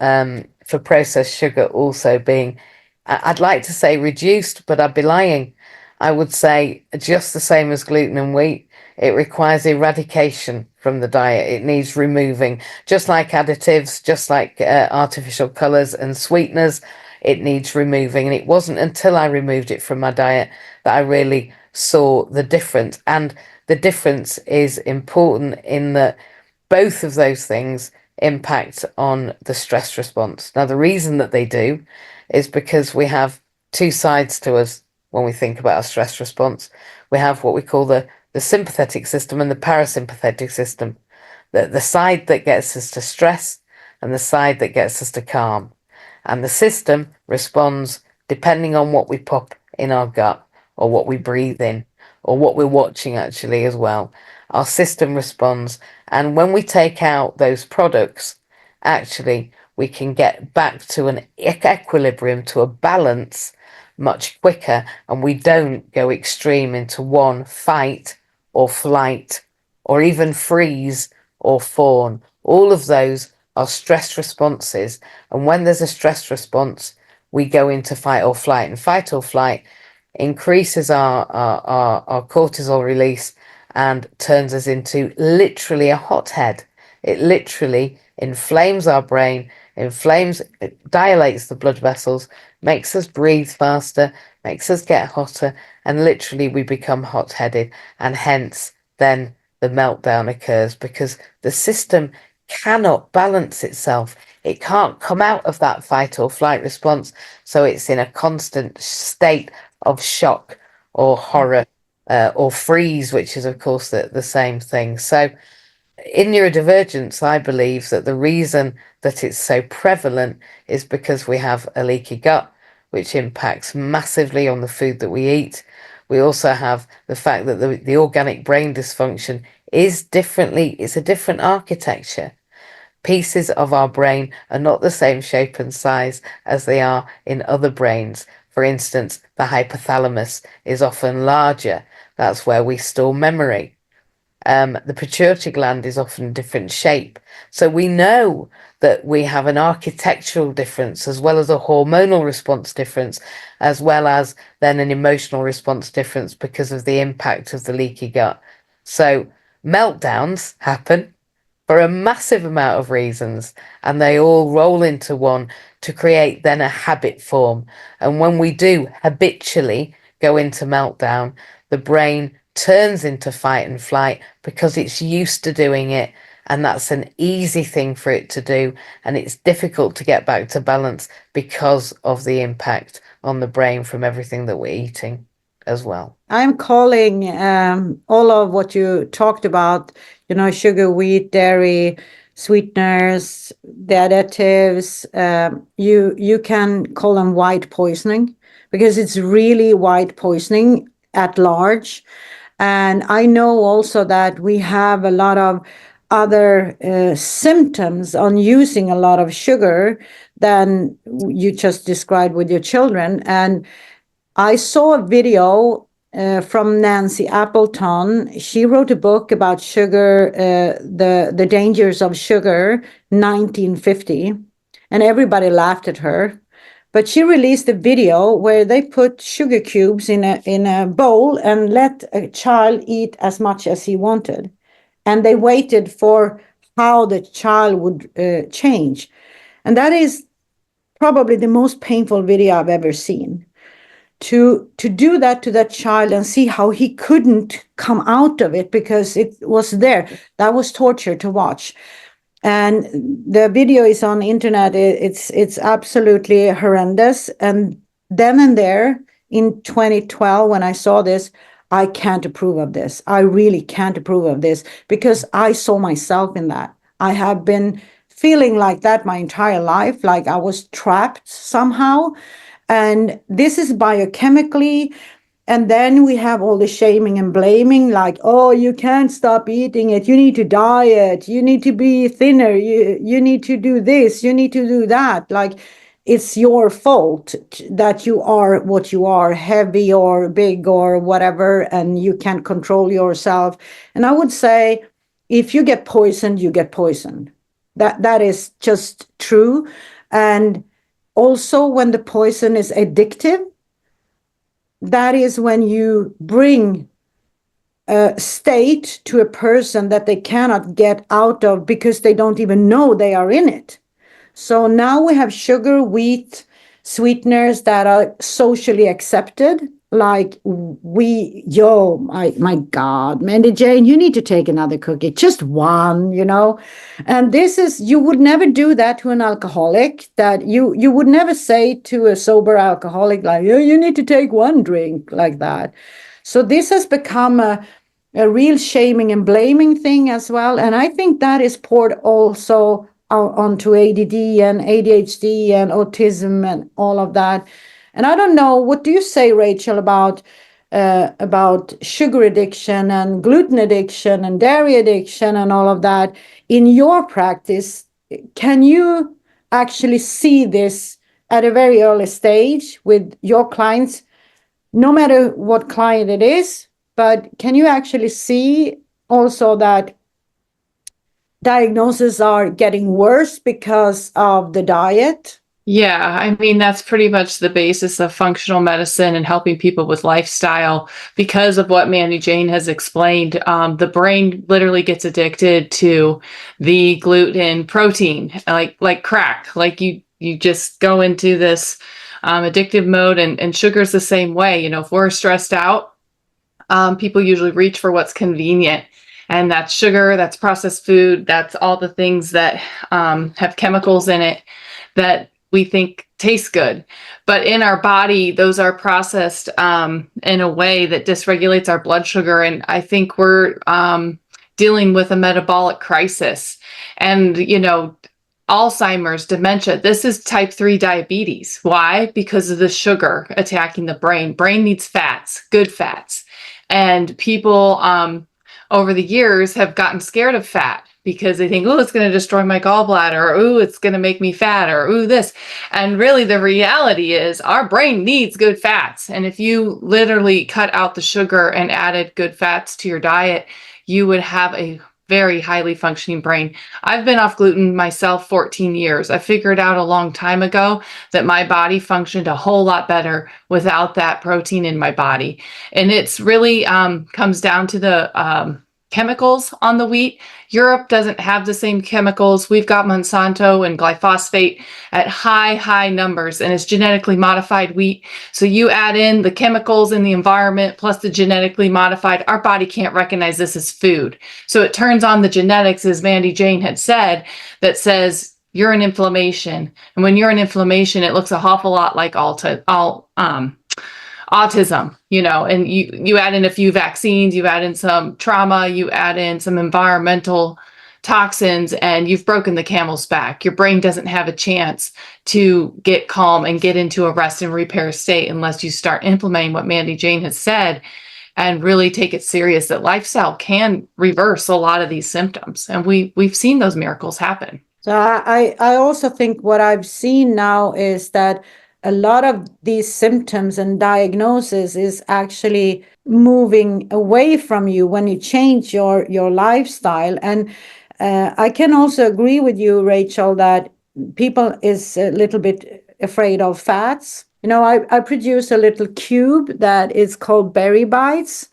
processed sugar also being, I'd like to say reduced, but I'd be lying. I would say just the same as gluten and wheat. It requires eradication from the diet. It needs removing, just like additives, just like artificial colors and sweeteners. It needs removing. And it wasn't until I removed it from my diet that I really saw the difference. And the difference is important in that both of those things impact on the stress response. Now, the reason that they do is because we have two sides to us when we think about our stress response. We have what we call the sympathetic system and the parasympathetic system, the side that gets us to stress and the side that gets us to calm. And the system responds depending on what we pop in our gut or what we breathe in or what we're watching actually as well. Our system responds. And when we take out those products, actually, we can get back to an equilibrium, to a balance much quicker. And we don't go extreme into one fight or flight or even freeze or fawn. All of those are stress responses. And when there's a stress response, we go into fight or flight. And fight or flight increases our cortisol release and turns us into literally a hothead. It literally inflames our brain, dilates the blood vessels, makes us breathe faster, makes us get hotter, and literally we become hot-headed. And hence then the meltdown occurs because the system cannot balance itself. It can't come out of that fight or flight response. So it's in a constant state of shock or horror or freeze, which is, of course, the same thing. So in neurodivergence, I believe that the reason that it's so prevalent is because we have a leaky gut, which impacts massively on the food that we eat. We also have the fact that the organic brain dysfunction is it's a different architecture. Pieces of our brain are not the same shape and size as they are in other brains. For instance, the hypothalamus is often larger. That's where we store memory. The pituitary gland is often a different shape. So we know that we have an architectural difference as well as a hormonal response difference, as well as then an emotional response difference because of the impact of the leaky gut. So meltdowns happen for a massive amount of reasons, and they all roll into one to create then a habit form. And when we do habitually go into meltdown, the brain turns into fight and flight because it's used to doing it, and that's an easy thing for it to do, and it's difficult to get back to balance because of the impact on the brain from everything that we're eating as well. I'm calling all of what you talked about, sugar, wheat, dairy, sweeteners, the additives. You can call them white poisoning because it's really white poisoning at large. And I know also that we have a lot of other symptoms on using a lot of sugar than you just described with your children. And I saw a video from Nancy Appleton. She wrote a book about sugar, the dangers of sugar, 1950, and everybody laughed at her. But she released a video where they put sugar cubes in a bowl and let a child eat as much as he wanted, and they waited for how the child would change, and that is probably the most painful video I've ever seen. To do that to that child and see how he couldn't come out of it because it was there, that was torture to watch. And the video is on the internet. It's absolutely horrendous. And then and there in 2012, when I saw this, I can't approve of this. I really can't approve of this because I saw myself in that. I have been feeling like that my entire life, like I was trapped somehow. And this is biochemically. And then we have all the shaming and blaming, like, oh, you can't stop eating it. You need to diet. You need to be thinner. You need to do this. You need to do that. Like, it's your fault that you are what you are, heavy or big or whatever, and you can't control yourself. And I would say, if you get poisoned, you get poisoned. That is just true. And also, when the poison is addictive, that is when you bring a state to a person that they cannot get out of because they don't even know they are in it. So now we have sugar, wheat, sweeteners that are socially accepted. Like my God, Mandy Jane, you need to take another cookie, just one, And this is, you would never do that to an alcoholic, that you would never say to a sober alcoholic, like, you need to take one drink like that. So this has become a real shaming and blaming thing as well. And I think that is poured also onto ADD and ADHD and autism and all of that. And I don't know, what do you say, Rachel, about sugar addiction and gluten addiction and dairy addiction and all of that in your practice? Can you actually see this at a very early stage with your clients, no matter what client it is? But can you actually see also that diagnoses are getting worse because of the diet? Yeah, I mean, that's pretty much the basis of functional medicine and helping people with lifestyle because of what Mandy Jane has explained. The brain literally gets addicted to the gluten protein, like crack, like you just go into this addictive mode, and sugar's the same way. If we're stressed out, people usually reach for what's convenient. And that's sugar, that's processed food, that's all the things that have chemicals in it that we think taste good. But in our body, those are processed in a way that dysregulates our blood sugar. And I think we're dealing with a metabolic crisis. And, Alzheimer's, dementia, this is type 3 diabetes. Why? Because of the sugar attacking the brain. Brain needs fats, good fats. And people over the years have gotten scared of fat because they think, oh, it's going to destroy my gallbladder, or oh, it's going to make me fat, or oh, this. And really the reality is our brain needs good fats. And if you literally cut out the sugar and added good fats to your diet, you would have a very highly functioning brain. I've been off gluten myself 14 years. I figured out a long time ago that my body functioned a whole lot better without that protein in my body. And it's really comes down to the chemicals on the wheat. Europe doesn't have the same chemicals. We've got Monsanto and glyphosate at high numbers, and it's genetically modified wheat. So you add in the chemicals in the environment plus the genetically modified, our body can't recognize this as food. So it turns on the genetics, as Mandy Jane had said, that says you're in inflammation. And when you're in inflammation, it looks an awful lot like autism, and you add in a few vaccines, you add in some trauma, you add in some environmental toxins, and you've broken the camel's back. Your brain doesn't have a chance to get calm and get into a rest and repair state unless you start implementing what Mandy Jane has said. and really take it serious that lifestyle can reverse a lot of these symptoms. And we've seen those miracles happen. So I also think what I've seen now is that a lot of these symptoms and diagnosis is actually moving away from you when you change your lifestyle. And I can also agree with you, Rachel, that people is a little bit afraid of fats. I produce a little cube that is called Berry Bites,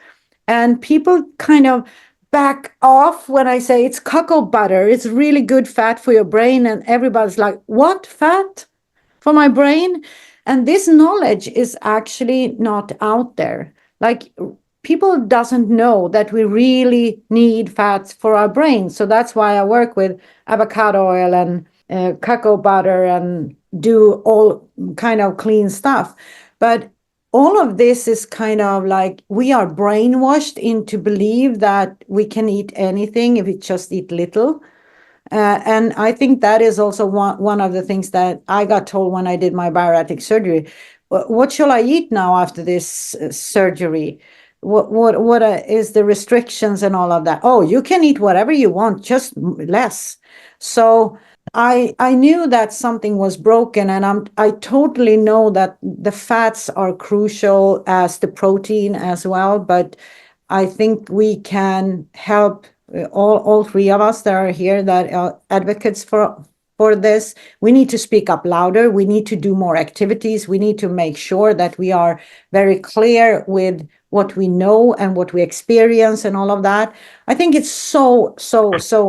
and people kind of back off when I say it's cocoa butter. It's really good fat for your brain. And everybody's like, what fat for my brain? And this knowledge is actually not out there. Like, people doesn't know that we really need fats for our brain. So that's why I work with avocado oil and cocoa butter and do all kind of clean stuff. But all of this is kind of like we are brainwashed into believe that we can eat anything if we just eat little. And I think that is also one of the things that I got told when I did my bariatric surgery. What shall I eat now after this surgery? What is the restrictions and all of that? Oh, you can eat whatever you want, just less. So I knew that something was broken, and I totally know that the fats are crucial as the protein as well. But I think we can help all three of us that are here that are advocates for this. We need to speak up louder. We need to do more activities. We need to make sure that we are very clear with what we know and what we experience and all of that. I think it's so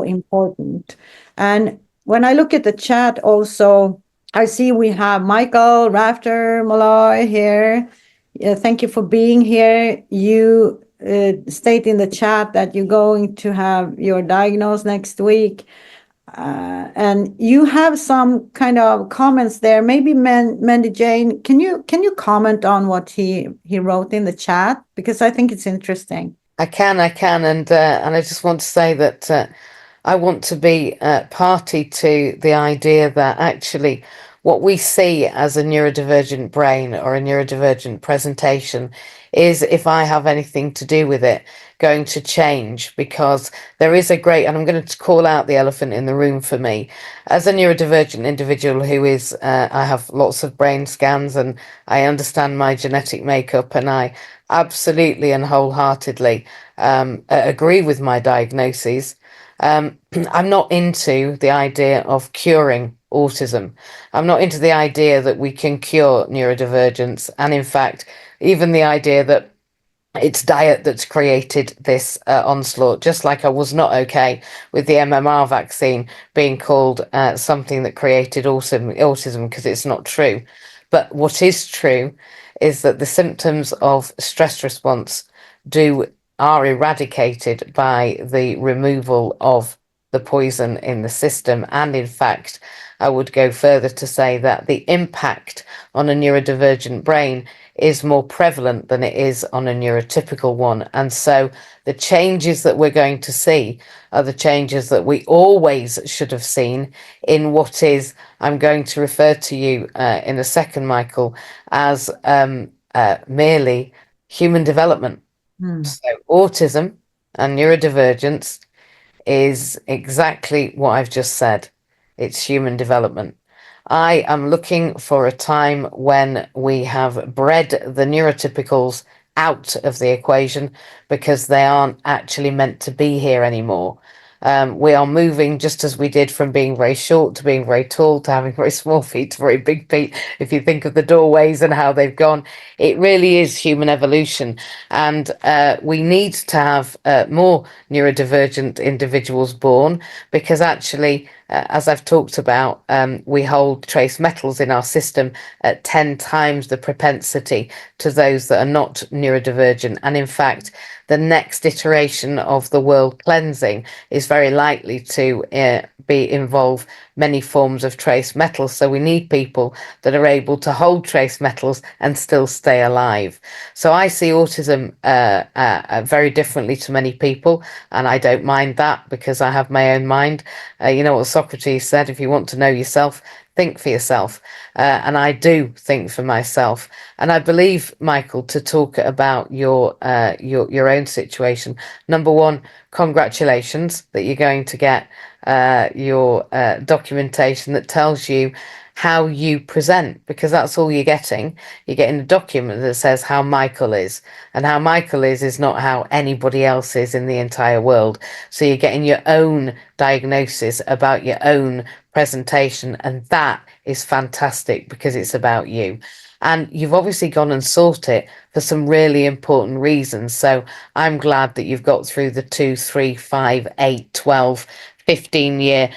important. And when I look at the chat also, I see we have Michael Rafter Malloy here. Thank you for being here. You state in the chat that you're going to have your diagnosis next week. And you have some kind of comments there. Maybe Mandy Jane, can you comment on what he wrote in the chat? Because I think it's interesting. I can, and I just want to say that I want to be party to the idea that actually what we see as a neurodivergent brain or a neurodivergent presentation is, if I have anything to do with it, going to change, because there is a great, and I'm going to call out the elephant in the room for me, as a neurodivergent individual who is, I have lots of brain scans and I understand my genetic makeup, and I absolutely and wholeheartedly agree with my diagnoses. I'm not into the idea of curing autism. I'm not into the idea that we can cure neurodivergence. And in fact, even the idea that it's diet that's created this onslaught, just like I was not okay with the MMR vaccine being called something that created autism, because it's not true. But what is true is that the symptoms of stress response are eradicated by the removal of the poison in the system. And in fact, I would go further to say that the impact on a neurodivergent brain is more prevalent than it is on a neurotypical one. And so the changes that we're going to see are the changes that we always should have seen in what is, I'm going to refer to you in a second, Michael, as merely human development. So autism and neurodivergence is exactly what I've just said. It's human development. I am looking for a time when we have bred the neurotypicals out of the equation, because they aren't actually meant to be here anymore. We are moving, just as we did, from being very short to being very tall, to having very small feet to very big feet. If you think of the doorways and how they've gone, it really is human evolution. And we need to have more neurodivergent individuals born, because actually, as I've talked about, we hold trace metals in our system at 10 times the propensity to those that are not neurodivergent. And in fact, the next iteration of the world cleansing is very likely to involve many forms of trace metals. So we need people that are able to hold trace metals and still stay alive. So I see autism very differently to many people, and I don't mind that, because I have my own mind. You know what Socrates said: if you want to know yourself, think for yourself. And I do think for myself. And I believe, Michael, to talk about your own situation. Number one, congratulations that you're going to get your documentation that tells you how you present, because that's all you're getting. You're getting a document that says how Michael is, and how Michael is not how anybody else is in the entire world. So you're getting your own diagnosis about your own presentation, and that is fantastic because it's about you. And you've obviously gone and sought it for some really important reasons. So I'm glad that you've got through the 2, 3, 5, 8, 12, 15-year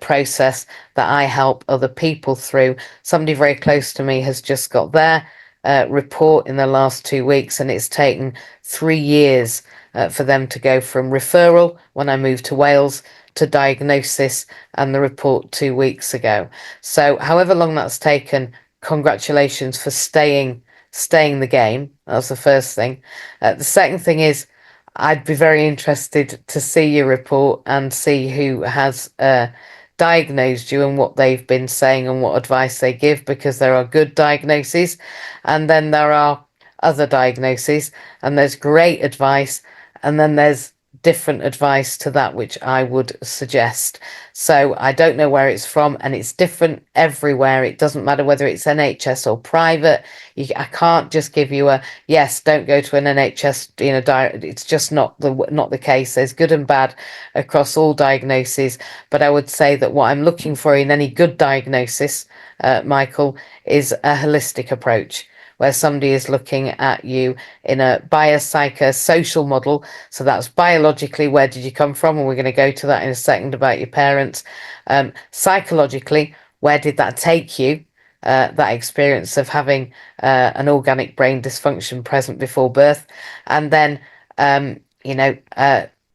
process that I help other people through. Somebody very close to me has just got their report in the last 2 weeks, and it's taken 3 years for them to go from referral when I moved to Wales to diagnosis and the report 2 weeks ago. So however long that's taken, congratulations for staying the game. That's the first thing. The second thing is, I'd be very interested to see your report and see who has diagnosed you and what they've been saying and what advice they give, because there are good diagnoses and then there are other diagnoses, and there's great advice and then there's different advice to that which I would suggest. So I don't know where it's from, and it's different everywhere. It doesn't matter whether it's NHS or private. I can't just give you a yes, don't go to an NHS, it's just not the case. There's good and bad across all diagnoses, but I would say that what I'm looking for in any good diagnosis, Michael, is a holistic approach, where somebody is looking at you in a biopsychosocial model. So that's biologically, where did you come from? And we're going to go to that in a second about your parents. Psychologically, where did that take you? That experience of having an organic brain dysfunction present before birth. And then,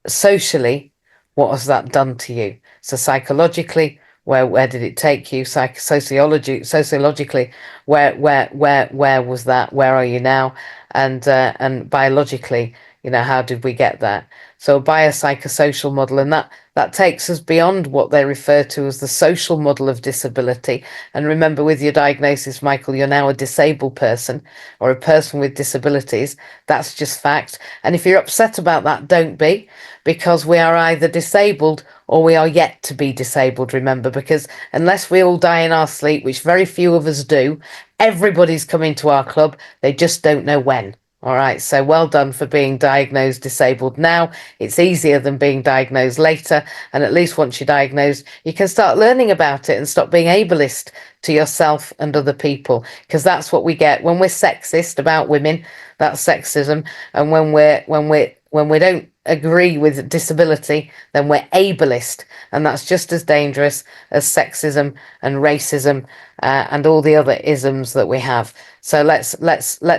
socially, what has that done to you? So psychologically, where did it take you? Sociologically, where was that? Where are you now? And biologically, how did we get there? So a biopsychosocial model, and that takes us beyond what they refer to as the social model of disability. And remember, with your diagnosis, Michael, you're now a disabled person or a person with disabilities. That's just fact. And if you're upset about that, don't be, because we are either disabled or we are yet to be disabled, remember, because unless we all die in our sleep, which very few of us do, everybody's coming to our club. They just don't know when. All right, so well done for being diagnosed disabled now. It's easier than being diagnosed later. And at least once you're diagnosed, you can start learning about it and stop being ableist to yourself and other people, because that's what we get when we're sexist about women. That's sexism. And when we don't agree with disability, then we're ableist, and that's just as dangerous as sexism and racism and all the other isms that we have. So let's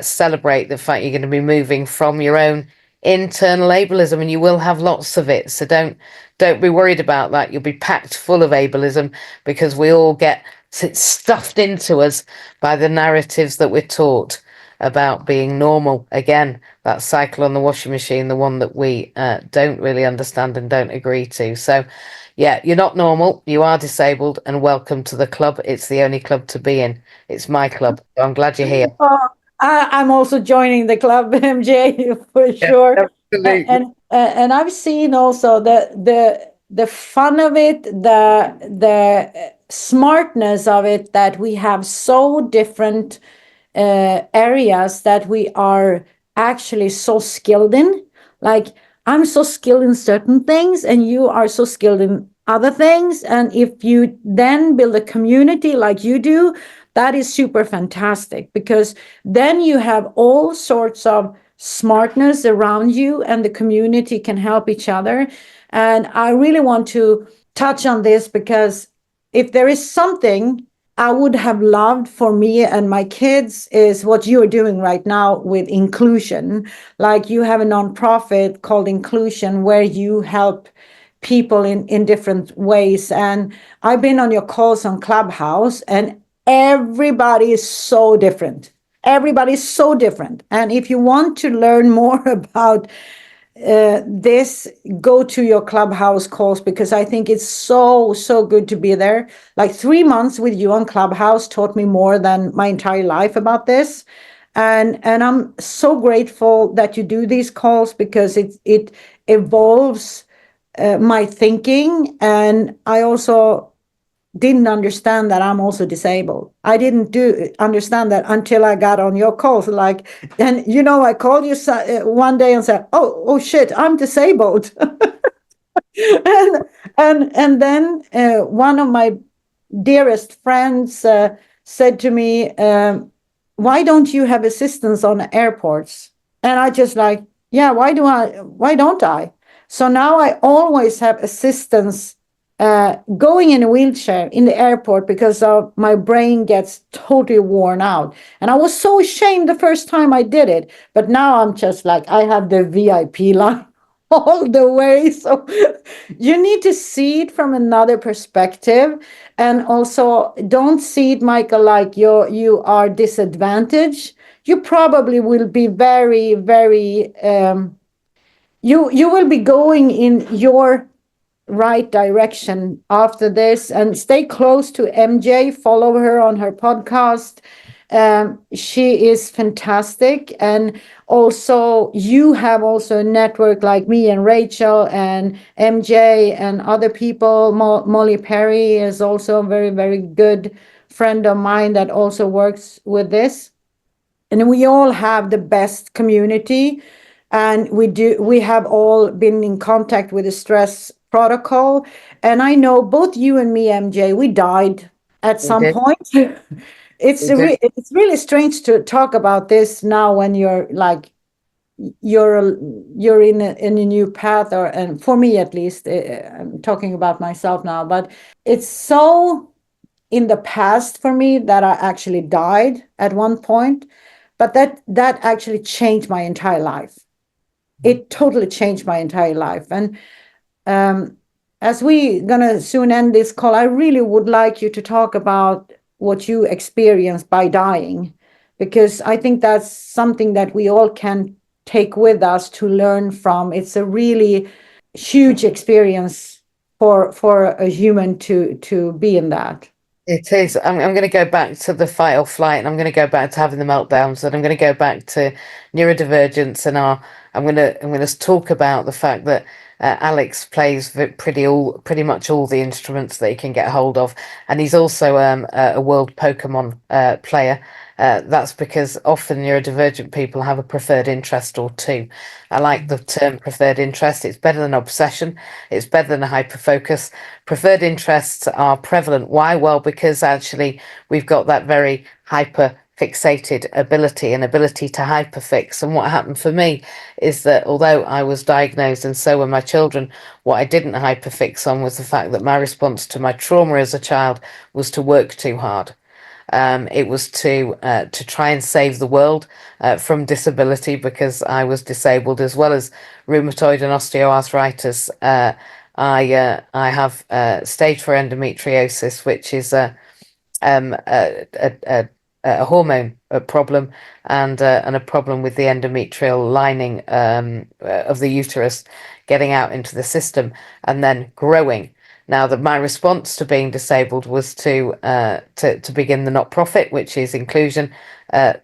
celebrate the fact you're going to be moving from your own internal ableism, and you will have lots of it. So don't be worried about that. You'll be packed full of ableism, because we all get stuffed into us by the narratives that we're taught about being normal. Again, that cycle on the washing machine, the one that we don't really understand and don't agree to. So yeah, you're not normal, you are disabled, and welcome to the club. It's the only club to be in. It's my club. So I'm glad you're here. I'm also joining the club, MJ, for sure. Absolutely. And I've seen also the fun of it, the smartness of it, that we have so different areas that we are actually so skilled in. Like, I'm so skilled in certain things and you are so skilled in other things. And if you then build a community like you do, that is super fantastic, because then you have all sorts of smartness around you and the community can help each other. And I really want to touch on this, because if there is something I would have loved for me and my kids, is what you're doing right now with inclusion. Like, you have a nonprofit called Inclusion, where you help people in different ways. And I've been on your calls on Clubhouse, and everybody is so different. Everybody's so different. And if you want to learn more about this, go to your Clubhouse calls, because I think it's so good to be there. Like 3 months with you on Clubhouse taught me more than my entire life about this. And I'm so grateful that you do these calls, because it evolves my thinking. And I also didn't understand that I'm also disabled. I didn't understand that until I got on your calls. Like, and I called you one day and said, "Oh shit, I'm disabled." and then one of my dearest friends said to me, "Why don't you have assistance on airports?" And I just like, yeah, why don't I? So now I always have assistance going in a wheelchair in the airport, because of my brain gets totally worn out. And I was so ashamed the first time I did it, but now I'm just like, I have the VIP line all the way. So you need to see it from another perspective. And also, don't see it, Michael, like you are disadvantaged. You probably will be very, very you will be going in your right direction after this. And stay close to MJ, follow her on her podcast. She is fantastic. And also, you have also a network like me and Rachel and MJ and other people. Molly Perry is also a very, very good friend of mine that also works with this. And we all have the best community. And we have all been in contact with the stress protocol. And I know both you and me, MJ, we died at some point. It's really strange to talk about this now, when you're like, you're in a new path, and for me at least, I'm talking about myself now, but it's so in the past for me that I actually died at one point. But that actually changed my entire life. It totally changed my entire life. And as we gonna soon end this call, I really would like you to talk about what you experienced by dying, because I think that's something that we all can take with us to learn from. It's a really huge experience for a human to be in that. It is. I'm going to go back to the fight or flight, and I'm going to go back to having the meltdowns, and I'm going to go back to neurodivergence, and I'm going to talk about the fact that Alex plays pretty much all the instruments that he can get hold of, and he's also a world Pokemon player. That's because often neurodivergent people have a preferred interest or two. I like the term preferred interest. It's better than obsession. It's better than a hyperfocus. Preferred interests are prevalent. Why? Well, because actually we've got that very hyper fixated ability to hyperfix. And what happened for me is that although I was diagnosed and so were my children, what I didn't hyperfix on was the fact that my response to my trauma as a child was to work too hard. It was to try and save the world from disability, because I was disabled as well as rheumatoid and osteoarthritis. I have stage 4 endometriosis, which is a hormone problem, and a problem with the endometrial lining of the uterus getting out into the system and then growing. Now, my response to being disabled was to begin the not-profit, which is Inclusion,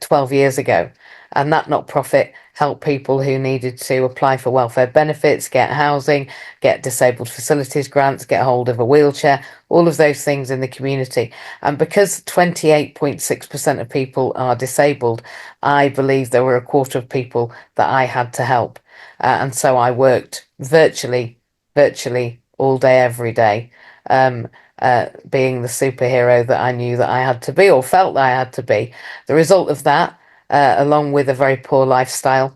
12 years ago. And that not-profit helped people who needed to apply for welfare benefits, get housing, get disabled facilities grants, get hold of a wheelchair, all of those things in the community. And because 28.6% of people are disabled, I believe there were a quarter of people that I had to help. And so I worked virtually all day, every day, being the superhero that I knew that I had to be, or felt that I had to be. The result of that, along with a very poor lifestyle,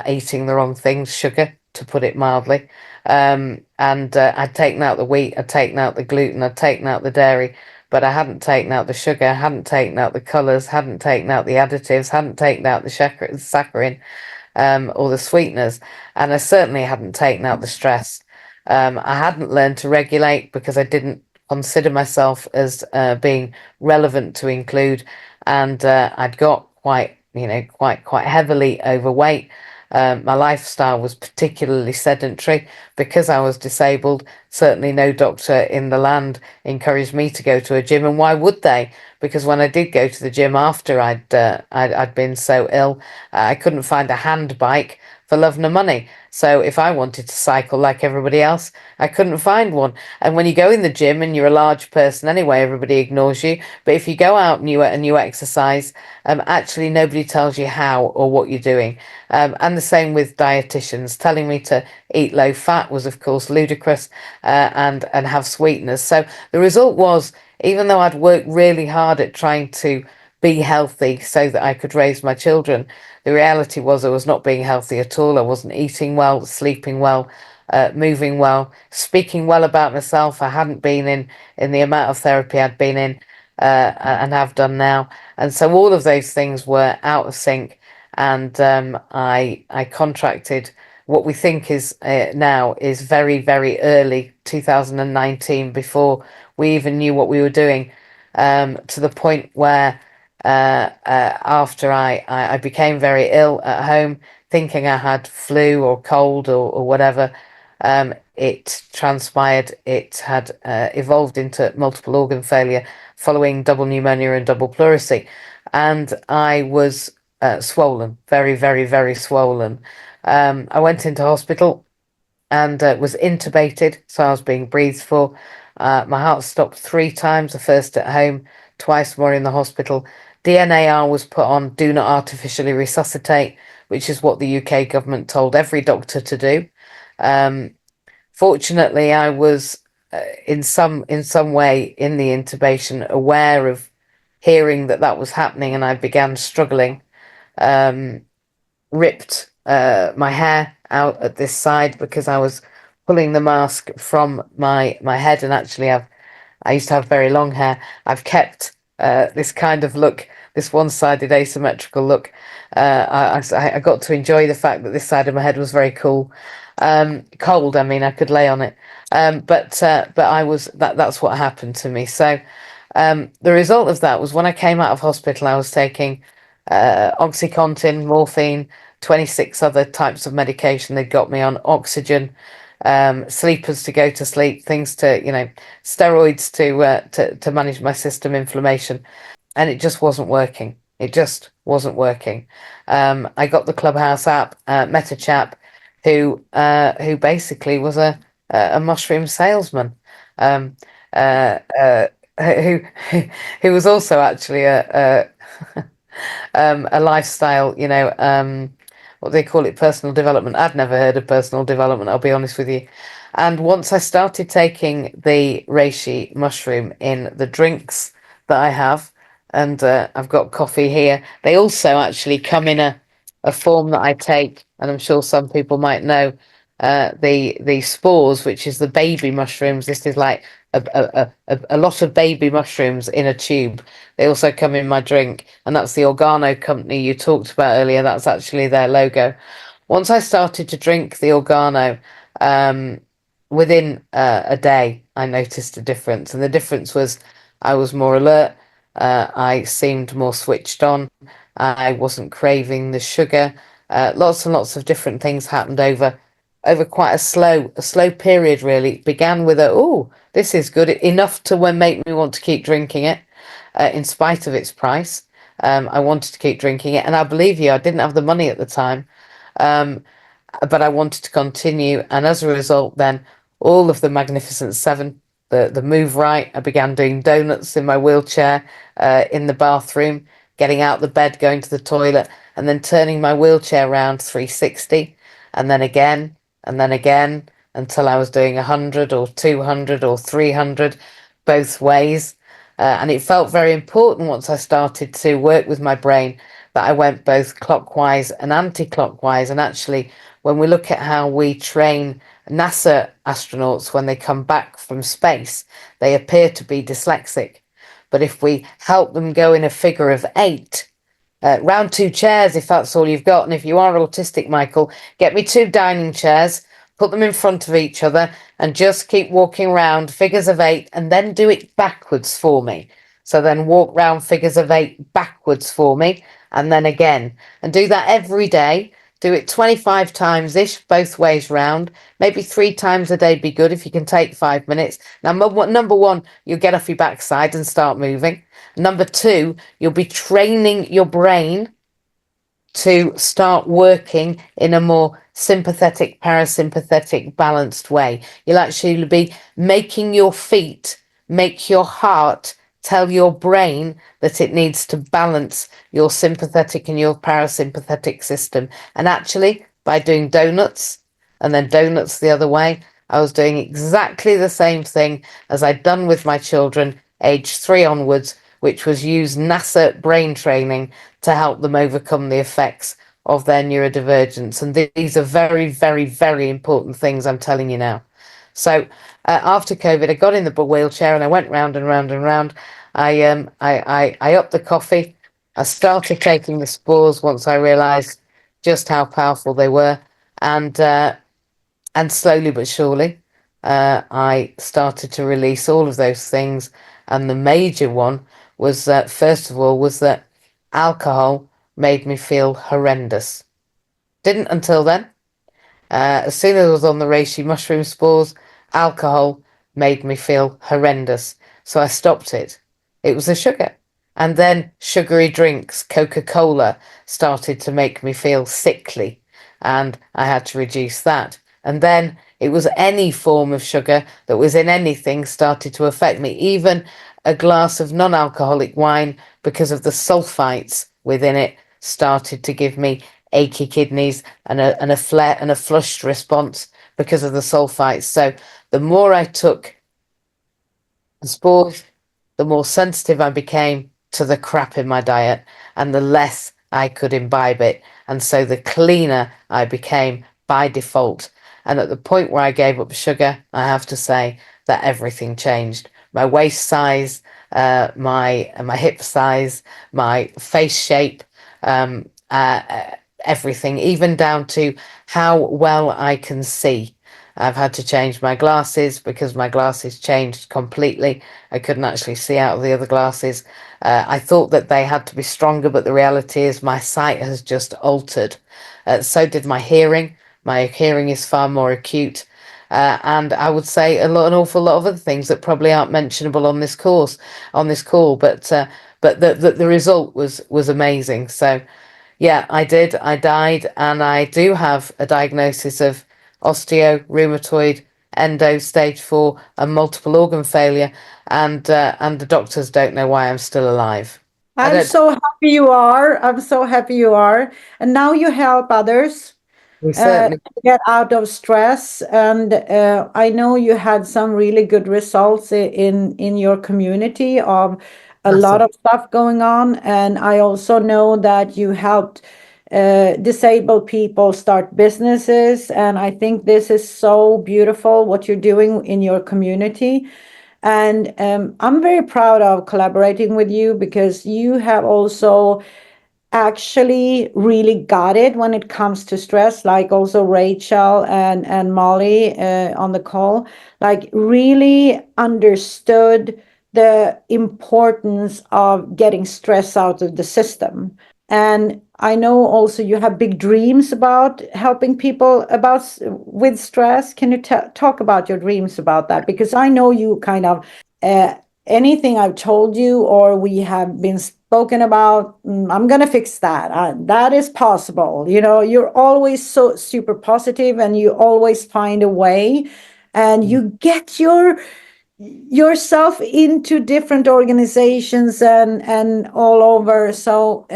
eating the wrong things, sugar, to put it mildly, and I'd taken out the wheat, I'd taken out the gluten, I'd taken out the dairy, but I hadn't taken out the sugar, hadn't taken out the colours, hadn't taken out the additives, hadn't taken out the saccharin, or the sweeteners, and I certainly hadn't taken out the stress. I hadn't learned to regulate, because I didn't consider myself as being relevant to include, and I'd got quite heavily overweight. My lifestyle was particularly sedentary because I was disabled. Certainly no doctor in the land encouraged me to go to a gym, and why would they? Because when I did go to the gym after I'd been so ill, I couldn't find a hand bike for love nor money. So if I wanted to cycle like everybody else, I couldn't find one. And when you go in the gym and you're a large person anyway, everybody ignores you. But if you go out and you exercise, actually nobody tells you how or what you're doing. And the same with dietitians. Telling me to eat low fat was, of course, ludicrous, and have sweeteners. So the result was, even though I'd worked really hard at trying to be healthy so that I could raise my children, the reality was I was not being healthy at all. I wasn't eating well, sleeping well, moving well, speaking well about myself. I hadn't been in the amount of therapy I'd been in, and have done now. And so all of those things were out of sync. And I contracted what we think is now is very, very early 2019, before we even knew what we were doing, to the point where after I became very ill at home, thinking I had flu or cold or whatever, it transpired it had evolved into multiple organ failure following double pneumonia and double pleurisy. And I was swollen, very, very, very swollen. I went into hospital and was intubated, so I was being breathed for. My heart stopped 3 times, the first at home, twice more in the hospital. DNAR was put on, do not artificially resuscitate, which is what the UK government told every doctor to do. Fortunately, I was in some way in the intubation aware of hearing that was happening, and I began struggling. Ripped my hair out at this side because I was pulling the mask from my head, and actually I used to have very long hair. I've kept this kind of look, this one-sided asymmetrical look. I got to enjoy the fact that this side of my head was very cool. Cold, I mean, I could lay on it. But I was, that's what happened to me. So the result of that was, when I came out of hospital, I was taking Oxycontin, morphine, 26 other types of medication. They got me on oxygen, sleepers to go to sleep, things to, steroids to manage my system inflammation, and it just wasn't working. It just wasn't working. I got the Clubhouse app, met a chap who basically was a mushroom salesman, who who was also actually a lifestyle, what they call it, personal development. I'd never heard of personal development, I'll be honest with you. And once I started taking the reishi mushroom in the drinks that I have, and I've got coffee here, they also actually come in a form that I take, and I'm sure some people might know, the spores, which is the baby mushrooms. This is like a lot of baby mushrooms in a tube. They also come in my drink, and that's the Organo company you talked about earlier. That's actually their logo. Once I started to drink the Organo, within a day, I noticed a difference, and the difference was I was more alert. I seemed more switched on. I wasn't craving the sugar. Lots and lots of different things happened over quite a slow period. Really, it began with this is good, enough to make me want to keep drinking it, in spite of its price. I wanted to keep drinking it, and I believe you, I didn't have the money at the time, but I wanted to continue. And as a result, then all of the Magnificent Seven, the move right, I began doing donuts in my wheelchair, in the bathroom, getting out the bed, going to the toilet, and then turning my wheelchair around 360, and then again, until I was doing 100 or 200 or 300 both ways. And it felt very important once I started to work with my brain that I went both clockwise and anti-clockwise. And actually, when we look at how we train NASA astronauts when they come back from space, they appear to be dyslexic. But if we help them go in a figure of 8, round 2 chairs, if that's all you've got. And if you are autistic, Michael, get me 2 dining chairs, put them in front of each other, and just keep walking around figures of 8, and then do it backwards for me. So then walk round figures of 8 backwards for me, and then again. And do that every day. Do it 25 times ish, both ways round. Maybe 3 times a day be good if you can take 5 minutes. Now, number one, you'll get off your backside and start moving. Number two, you'll be training your brain to start working in a more sympathetic, parasympathetic, balanced way. You'll actually be making your feet, make your heart tell your brain that it needs to balance your sympathetic and your parasympathetic system. And actually, by doing donuts and then donuts the other way, I was doing exactly the same thing as I'd done with my children, age 3 onwards, which was use NASA brain training to help them overcome the effects of their neurodivergence. And these are very, very, very important things I'm telling you now. So after COVID, I got in the wheelchair and I went round and round and round. I upped the coffee. I started taking the spores once I realised just how powerful they were, and slowly but surely, I started to release all of those things. And the major one was that, first of all, was that alcohol made me feel horrendous. Didn't until then. As soon as I was on the reishi mushroom spores, alcohol made me feel horrendous. So I stopped it. It was the sugar. And then sugary drinks, Coca-Cola, started to make me feel sickly. And I had to reduce that. And then it was any form of sugar that was in anything started to affect me. Even a glass of non-alcoholic wine, because of the sulfites within it, started to give me achy kidneys and a flare and a flushed response because of the sulfites. So the more I took the spores, the more sensitive I became to the crap in my diet, and the less I could imbibe it. And so the cleaner I became by default. And at the point where I gave up sugar, I have to say that everything changed. My waist size, my hip size, my face shape, everything, even down to how well I can see. I've had to change my glasses because my glasses changed completely. I couldn't actually see out of the other glasses. I thought that they had to be stronger, but the reality is my sight has just altered. So did my hearing. My hearing is far more acute. And I would say an awful lot of other things that probably aren't mentionable on this call, but the result was amazing. So yeah, I did. I died, and I do have a diagnosis of osteo, rheumatoid, endo, stage 4, and multiple organ failure, and the doctors don't know why I'm still alive. I'm so happy you are. I'm so happy you are. And now you help others get out of stress. And I know you had some really good results in your community of a lot of stuff going on. And I also know that you helped disabled people start businesses. And I think this is so beautiful what you're doing in your community. And I'm very proud of collaborating with you because you have also actually really got it when it comes to stress, like also Rachel and Molly on the call, like really understood the importance of getting stress out of the system. And I know also you have big dreams about helping people with stress. Can you talk about your dreams about that? Because I know you kind of anything I've told you or we have been spoken about, I'm gonna fix that. That is possible. You know, you're always so super positive, and you always find a way, and you get yourself into different organizations and all over. So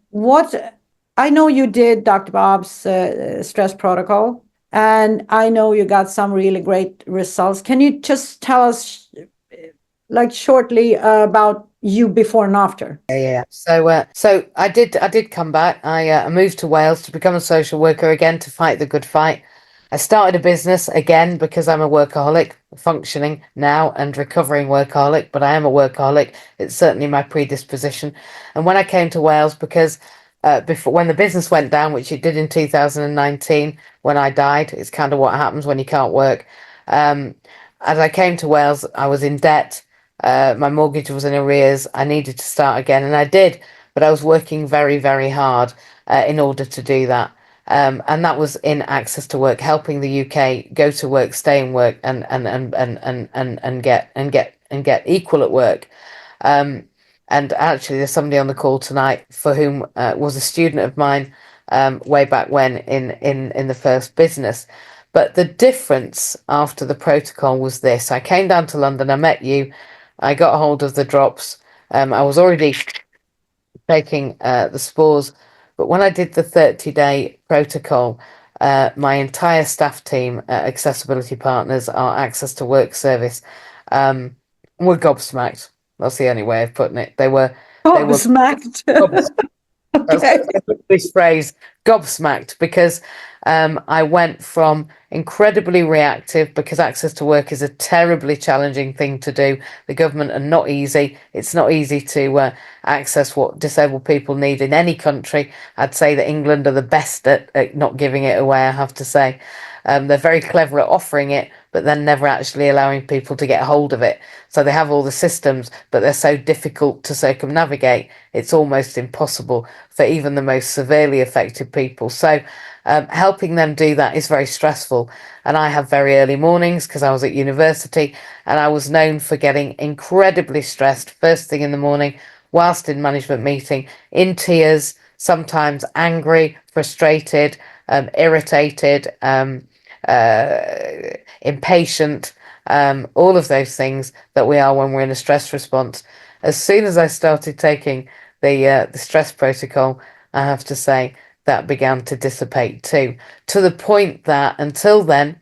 what I know you did Dr. Bob's stress protocol, and I know you got some really great results. Can you just tell us like shortly about you before and after? Yeah. So I did come back. I moved to Wales to become a social worker again, to fight the good fight. I started a business again because I'm a workaholic, functioning now and recovering workaholic, but I am a workaholic. It's certainly my predisposition. And when I came to Wales, because before, when the business went down, which it did in 2019, when I died, it's kind of what happens when you can't work. As I came to Wales, I was in debt. My mortgage was in arrears. I needed to start again, and I did, but I was working very, very hard in order to do that. And that was in Access to Work, helping the UK go to work, stay in work, and get equal at work. And actually, there's somebody on the call tonight for whom was a student of mine way back when in the first business. But the difference after the protocol was this: I came down to London, I met you, I got a hold of the drops. I was already taking the spores, but when I did the 30-day protocol, my entire staff team, Accessibility Partners, our Access to Work service, were gobsmacked. That's the only way of putting it. They were Smacked. Okay. this phrase, gobsmacked, because I went from incredibly reactive, because Access to Work is a terribly challenging thing to do. The government are not easy. It's not easy to access what disabled people need in any country. I'd say that England are the best at not giving it away, I have to say. They're very clever at offering it, but then never actually allowing people to get hold of it. So they have all the systems, but they're so difficult to circumnavigate, it's almost impossible for even the most severely affected people. So helping them do that is very stressful. And I have very early mornings because I was at university, and I was known for getting incredibly stressed first thing in the morning, whilst in management meeting, in tears, sometimes angry, frustrated, irritated, impatient, all of those things that we are when we're in a stress response. As soon as I started taking the stress protocol, I have to say that began to dissipate too, to the point that until then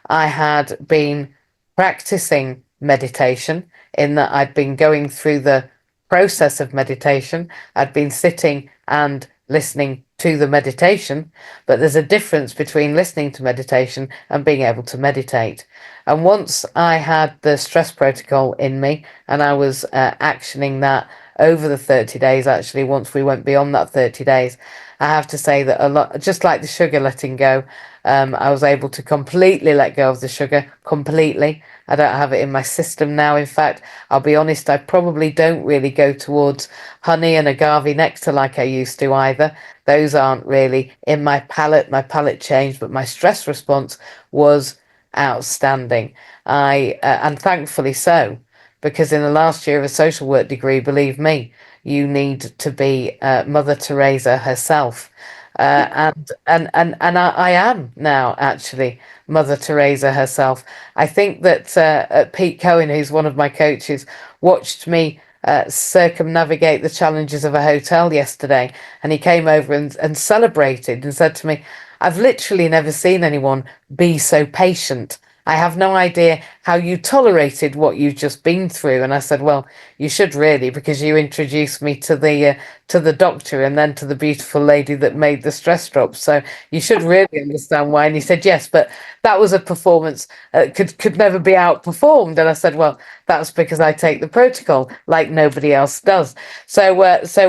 I had been practicing meditation, in that I'd been going through the process of meditation. I'd been sitting and listening to the meditation, but there's a difference between listening to meditation and being able to meditate. And once I had the stress protocol in me, and I was actioning that over the 30 days, actually, once we went beyond that 30 days, I have to say that a lot, just like the sugar letting go, I was able to completely let go of the sugar, completely. I don't have it in my system now. In fact, I'll be honest, I probably don't really go towards honey and agave nectar like I used to either. Those aren't really in my palate. My palate changed, but my stress response was outstanding. And thankfully so, because in the last year of a social work degree, believe me, you need to be Mother Teresa herself. And I am now actually Mother Teresa herself. I think that Pete Cohen, who's one of my coaches, watched me circumnavigate the challenges of a hotel yesterday, and he came over and celebrated and said to me, "I've literally never seen anyone be so patient. I have no idea how you tolerated what you've just been through." And I said, "Well, you should really, because you introduced me to the doctor and then to the beautiful lady that made the stress drops. So you should really understand why." And he said, "Yes, but that was a performance could never be outperformed." And I said, "Well, that's because I take the protocol like nobody else does." So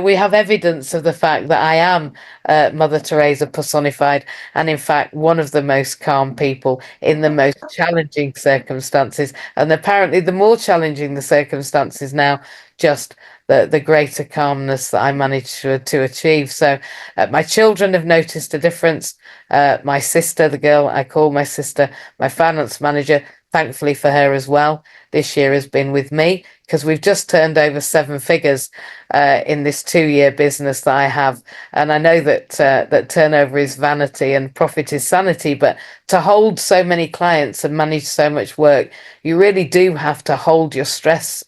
we have evidence of the fact that I am Mother Teresa personified, and in fact one of the most calm people in the most challenging circumstances. And apparently the more challenging the circumstances now, just the greater calmness that I managed to achieve. So my children have noticed a difference. My sister, the girl I call my sister, my finance manager, thankfully for her as well, this year has been with me, because we've just turned over 7 figures in this 2-year business that I have. And I know that that turnover is vanity and profit is sanity, but to hold so many clients and manage so much work, you really do have to hold your stress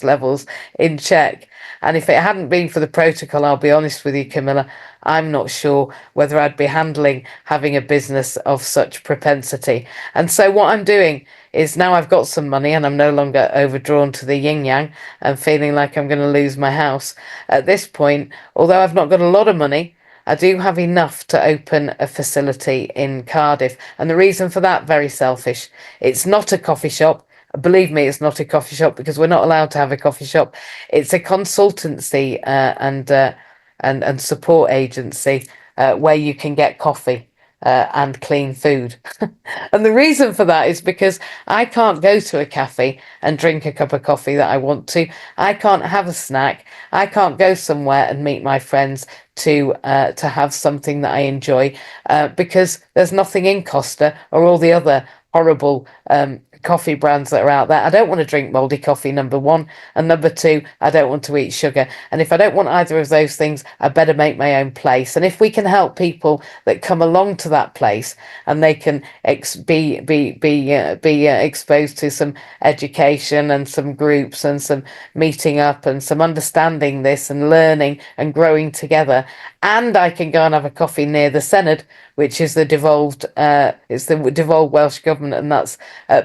levels in check. And if it hadn't been for the protocol, I'll be honest with you, Camilla, I'm not sure whether I'd be handling having a business of such propensity. And so what I'm doing is, now I've got some money and I'm no longer overdrawn to the yin yang and feeling like I'm going to lose my house. At this point, although I've not got a lot of money, I do have enough to open a facility in Cardiff. And the reason for that, very selfish. It's not a coffee shop. Believe me, it's not a coffee shop, because we're not allowed to have a coffee shop. It's a consultancy and support agency where you can get coffee. and clean food. And the reason for that is because I can't go to a cafe and drink a cup of coffee that I want to. I can't have a snack. I can't go somewhere and meet my friends to have something that I enjoy because there's nothing in Costa or all the other horrible coffee brands that are out there. I don't want to drink moldy coffee, number one, and number two, I don't want to eat sugar. And if I don't want either of those things, I better make my own place. And if we can help people that come along to that place and they can be exposed to some education and some groups and some meeting up and some understanding this and learning and growing together, and I can go and have a coffee near the Senedd, which is the devolved Welsh government, and that's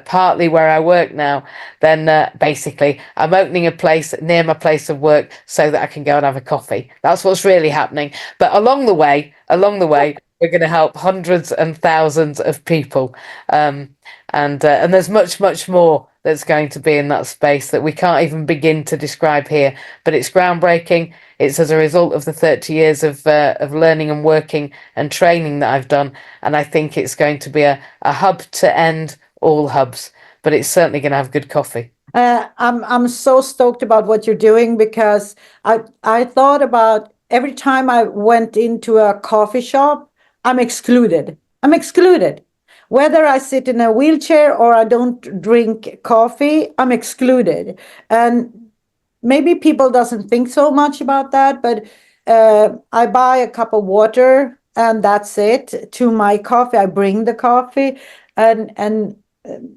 partly where I work now, then basically I'm opening a place near my place of work so that I can go and have a coffee. That's what's really happening. But along the way, we're going to help hundreds and thousands of people, and there's much more that's going to be in that space that we can't even begin to describe here. But it's groundbreaking. It's as a result of the 30 years of learning and working and training that I've done, and I think it's going to be a hub to end all hubs. But it's certainly going to have good coffee. I'm so stoked about what you're doing, because I thought about every time I went into a coffee shop, I'm excluded. Whether I sit in a wheelchair or I don't drink coffee, I'm excluded. And maybe people doesn't think so much about that, but I buy a cup of water and that's it. To my coffee, I bring the coffee, and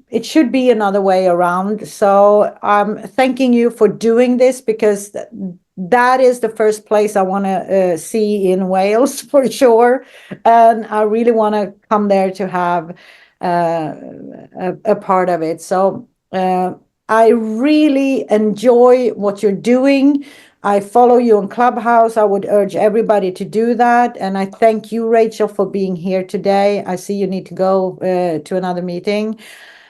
it should be another way around. So I'm thanking you for doing this, because that is the first place I want to see in Wales for sure. And I really want to come there to have a part of it. So I really enjoy what you're doing. I follow you on Clubhouse. I would urge everybody to do that. And I thank you, Rachel, for being here today. I see you need to go to another meeting.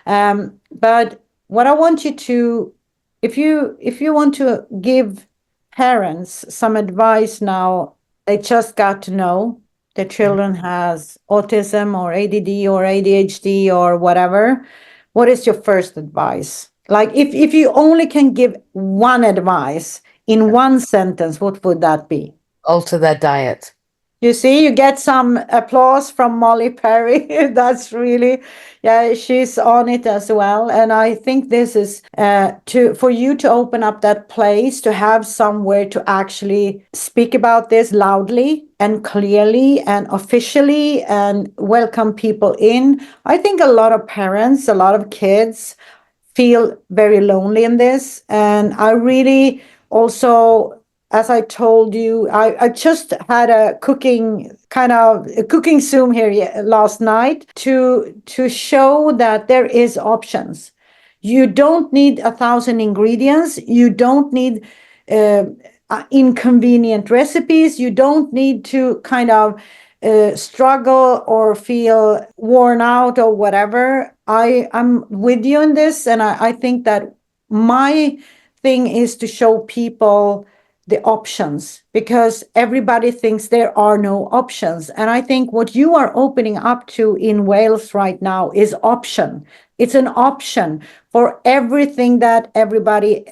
But what I want you to, if you want to give parents some advice now, they just got to know their children has autism or ADD or ADHD or whatever, what is your first advice? Like if you only can give one advice in one sentence, what would that be? Alter their diet. You see, you get some applause from Molly Perry. That's really, yeah, she's on it as well. And I think this is for you to open up that place, to have somewhere to actually speak about this loudly and clearly and officially and welcome people in. I think a lot of parents, a lot of kids feel very lonely in this. And I really also, as I told you, I just had a cooking Zoom here last night to show that there is options. You don't need 1,000 ingredients. You don't need inconvenient recipes. You don't need to struggle or feel worn out or whatever. I'm with you in this, and I think that my thing is to show people the options, because everybody thinks there are no options. And I think what you are opening up to in Wales right now is option. It's an option for everything that everybody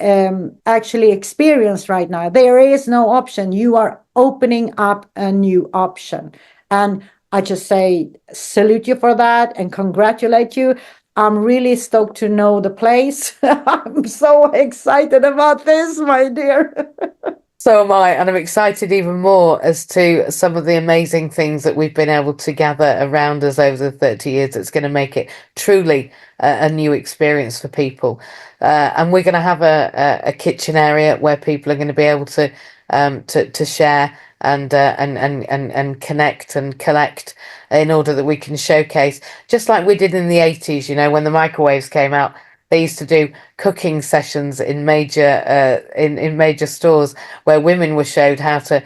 actually experienced right now. There is no option. You are opening up a new option. And I just say salute you for that and congratulate you. I'm really stoked to know the place. I'm so excited about this, my dear. So am I, and I'm excited even more as to some of the amazing things that we've been able to gather around us over the 30 years. That's going to make it truly a new experience for people. And we're going to have a kitchen area where people are going to be able to share and connect and collect, in order that we can showcase, just like we did in the 80s, you know, when the microwaves came out. They used to do cooking sessions in major stores where women were showed how to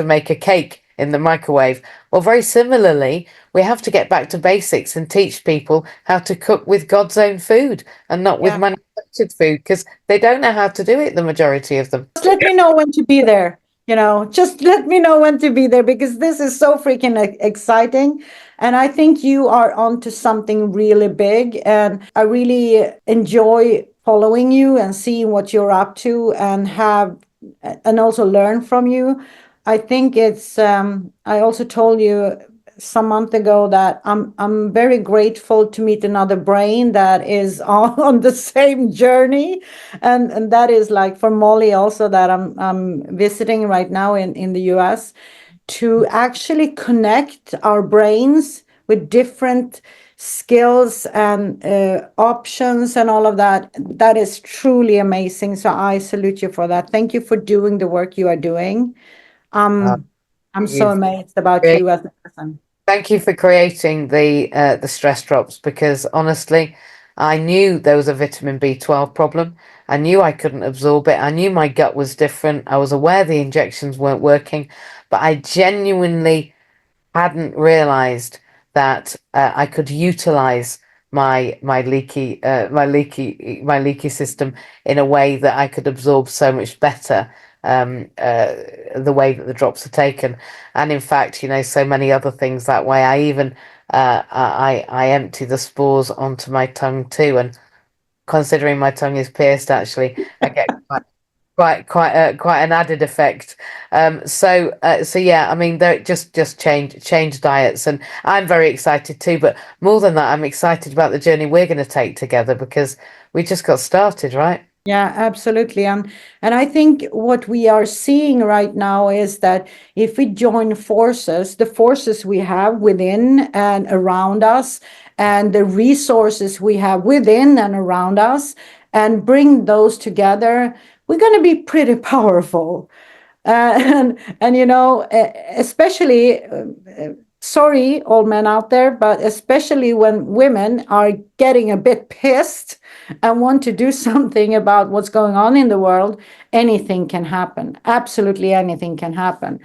make a cake in the microwave. Well, very similarly, we have to get back to basics and teach people how to cook with God's own food and not with manufactured food, because they don't know how to do it, the majority of them. Just let me know when to be there. just let me know when to be there, because this is so freaking exciting. And I think you are onto something really big. And I really enjoy following you and seeing what you're up to, and also learn from you. I think I also told you some month ago that I'm very grateful to meet another brain that is on the same journey, and that is like for Molly also, that I'm visiting right now in the US, to actually connect our brains with different skills and options and all of that. That is truly amazing. So I salute you for that. Thank you for doing the work you are doing. Uh, I'm so you've amazed about you as a person. Thank you for creating the stress drops, because honestly, I knew there was a vitamin B12 problem. I knew I couldn't absorb it. I knew my gut was different. I was aware the injections weren't working, but I genuinely hadn't realized that I could utilize my leaky system in a way that I could absorb so much better, the way that the drops are taken. And in fact, so many other things that way. I even I empty the spores onto my tongue too, and considering my tongue is pierced, actually, I get quite an added effect. So yeah, I mean, they're just change diets, and I'm very excited too. But more than that, I'm excited about the journey we're going to take together, because we just got started, right? Yeah, absolutely. And I think what we are seeing right now is that if we join forces, the forces we have within and around us, and the resources we have within and around us, and bring those together, we're going to be pretty powerful. And especially, sorry, all men out there, but especially when women are getting a bit pissed and want to do something about what's going on in the world, anything can happen. Absolutely anything can happen.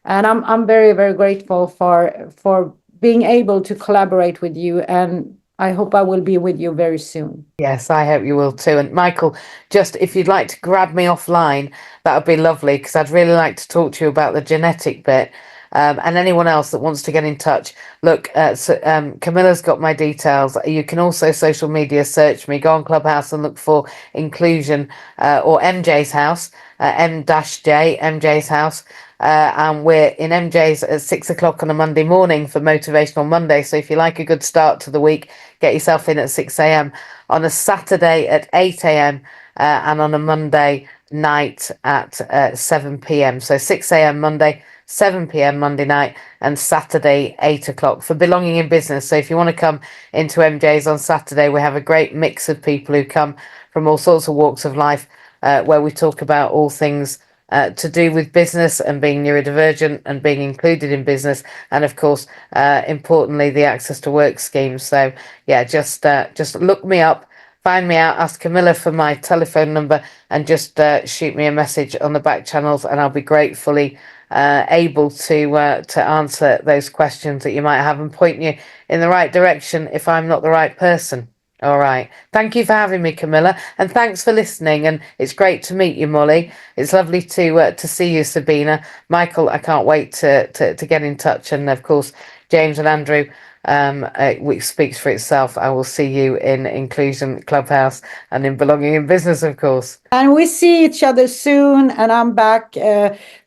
And I'm very, very grateful for being able to collaborate with you. And I hope I will be with you very soon. Yes, I hope you will too. And Michael, just if you'd like to grab me offline, that would be lovely, because I'd really like to talk to you about the genetic bit. And anyone else that wants to get in touch, look, Camilla's got my details. You can also social media search me, go on Clubhouse and look for Inclusion, or MJ's House, MJ's House. And we're in MJ's at 6 o'clock on a Monday morning for Motivational Monday. So if you like a good start to the week, get yourself in at 6 a.m. On a Saturday at 8 a.m. And on a Monday night at 7 p.m. So 6 a.m. Monday, 7 p.m. Monday night, and Saturday 8 o'clock for Belonging in Business. So if you want to come into MJ's on Saturday, we have a great mix of people who come from all sorts of walks of life, where we talk about all things to do with business and being neurodivergent and being included in business, and of course, importantly, the access to work scheme. So yeah, just look me up, find me out, ask Camilla for my telephone number, and just shoot me a message on the back channels, and I'll be gratefully able to answer those questions that you might have and point you in the right direction if I'm not the right person. All right. Thank you for having me, Camilla, and thanks for listening. And it's great to meet you, Molly. It's lovely to see you, Sabina. Michael, I can't wait to get in touch, and of course, James and Andrew, which speaks for itself. I will see you in Inclusion Clubhouse and in Belonging in Business, of course. And we see each other soon, and I'm back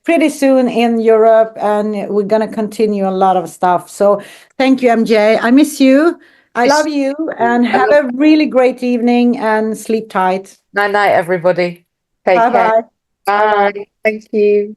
pretty soon in Europe, and we're going to continue a lot of stuff. So thank you, MJ. I miss you. I love you, and have a really great evening and sleep tight. Night night, everybody. Take care. Bye-bye. Bye. Thank you.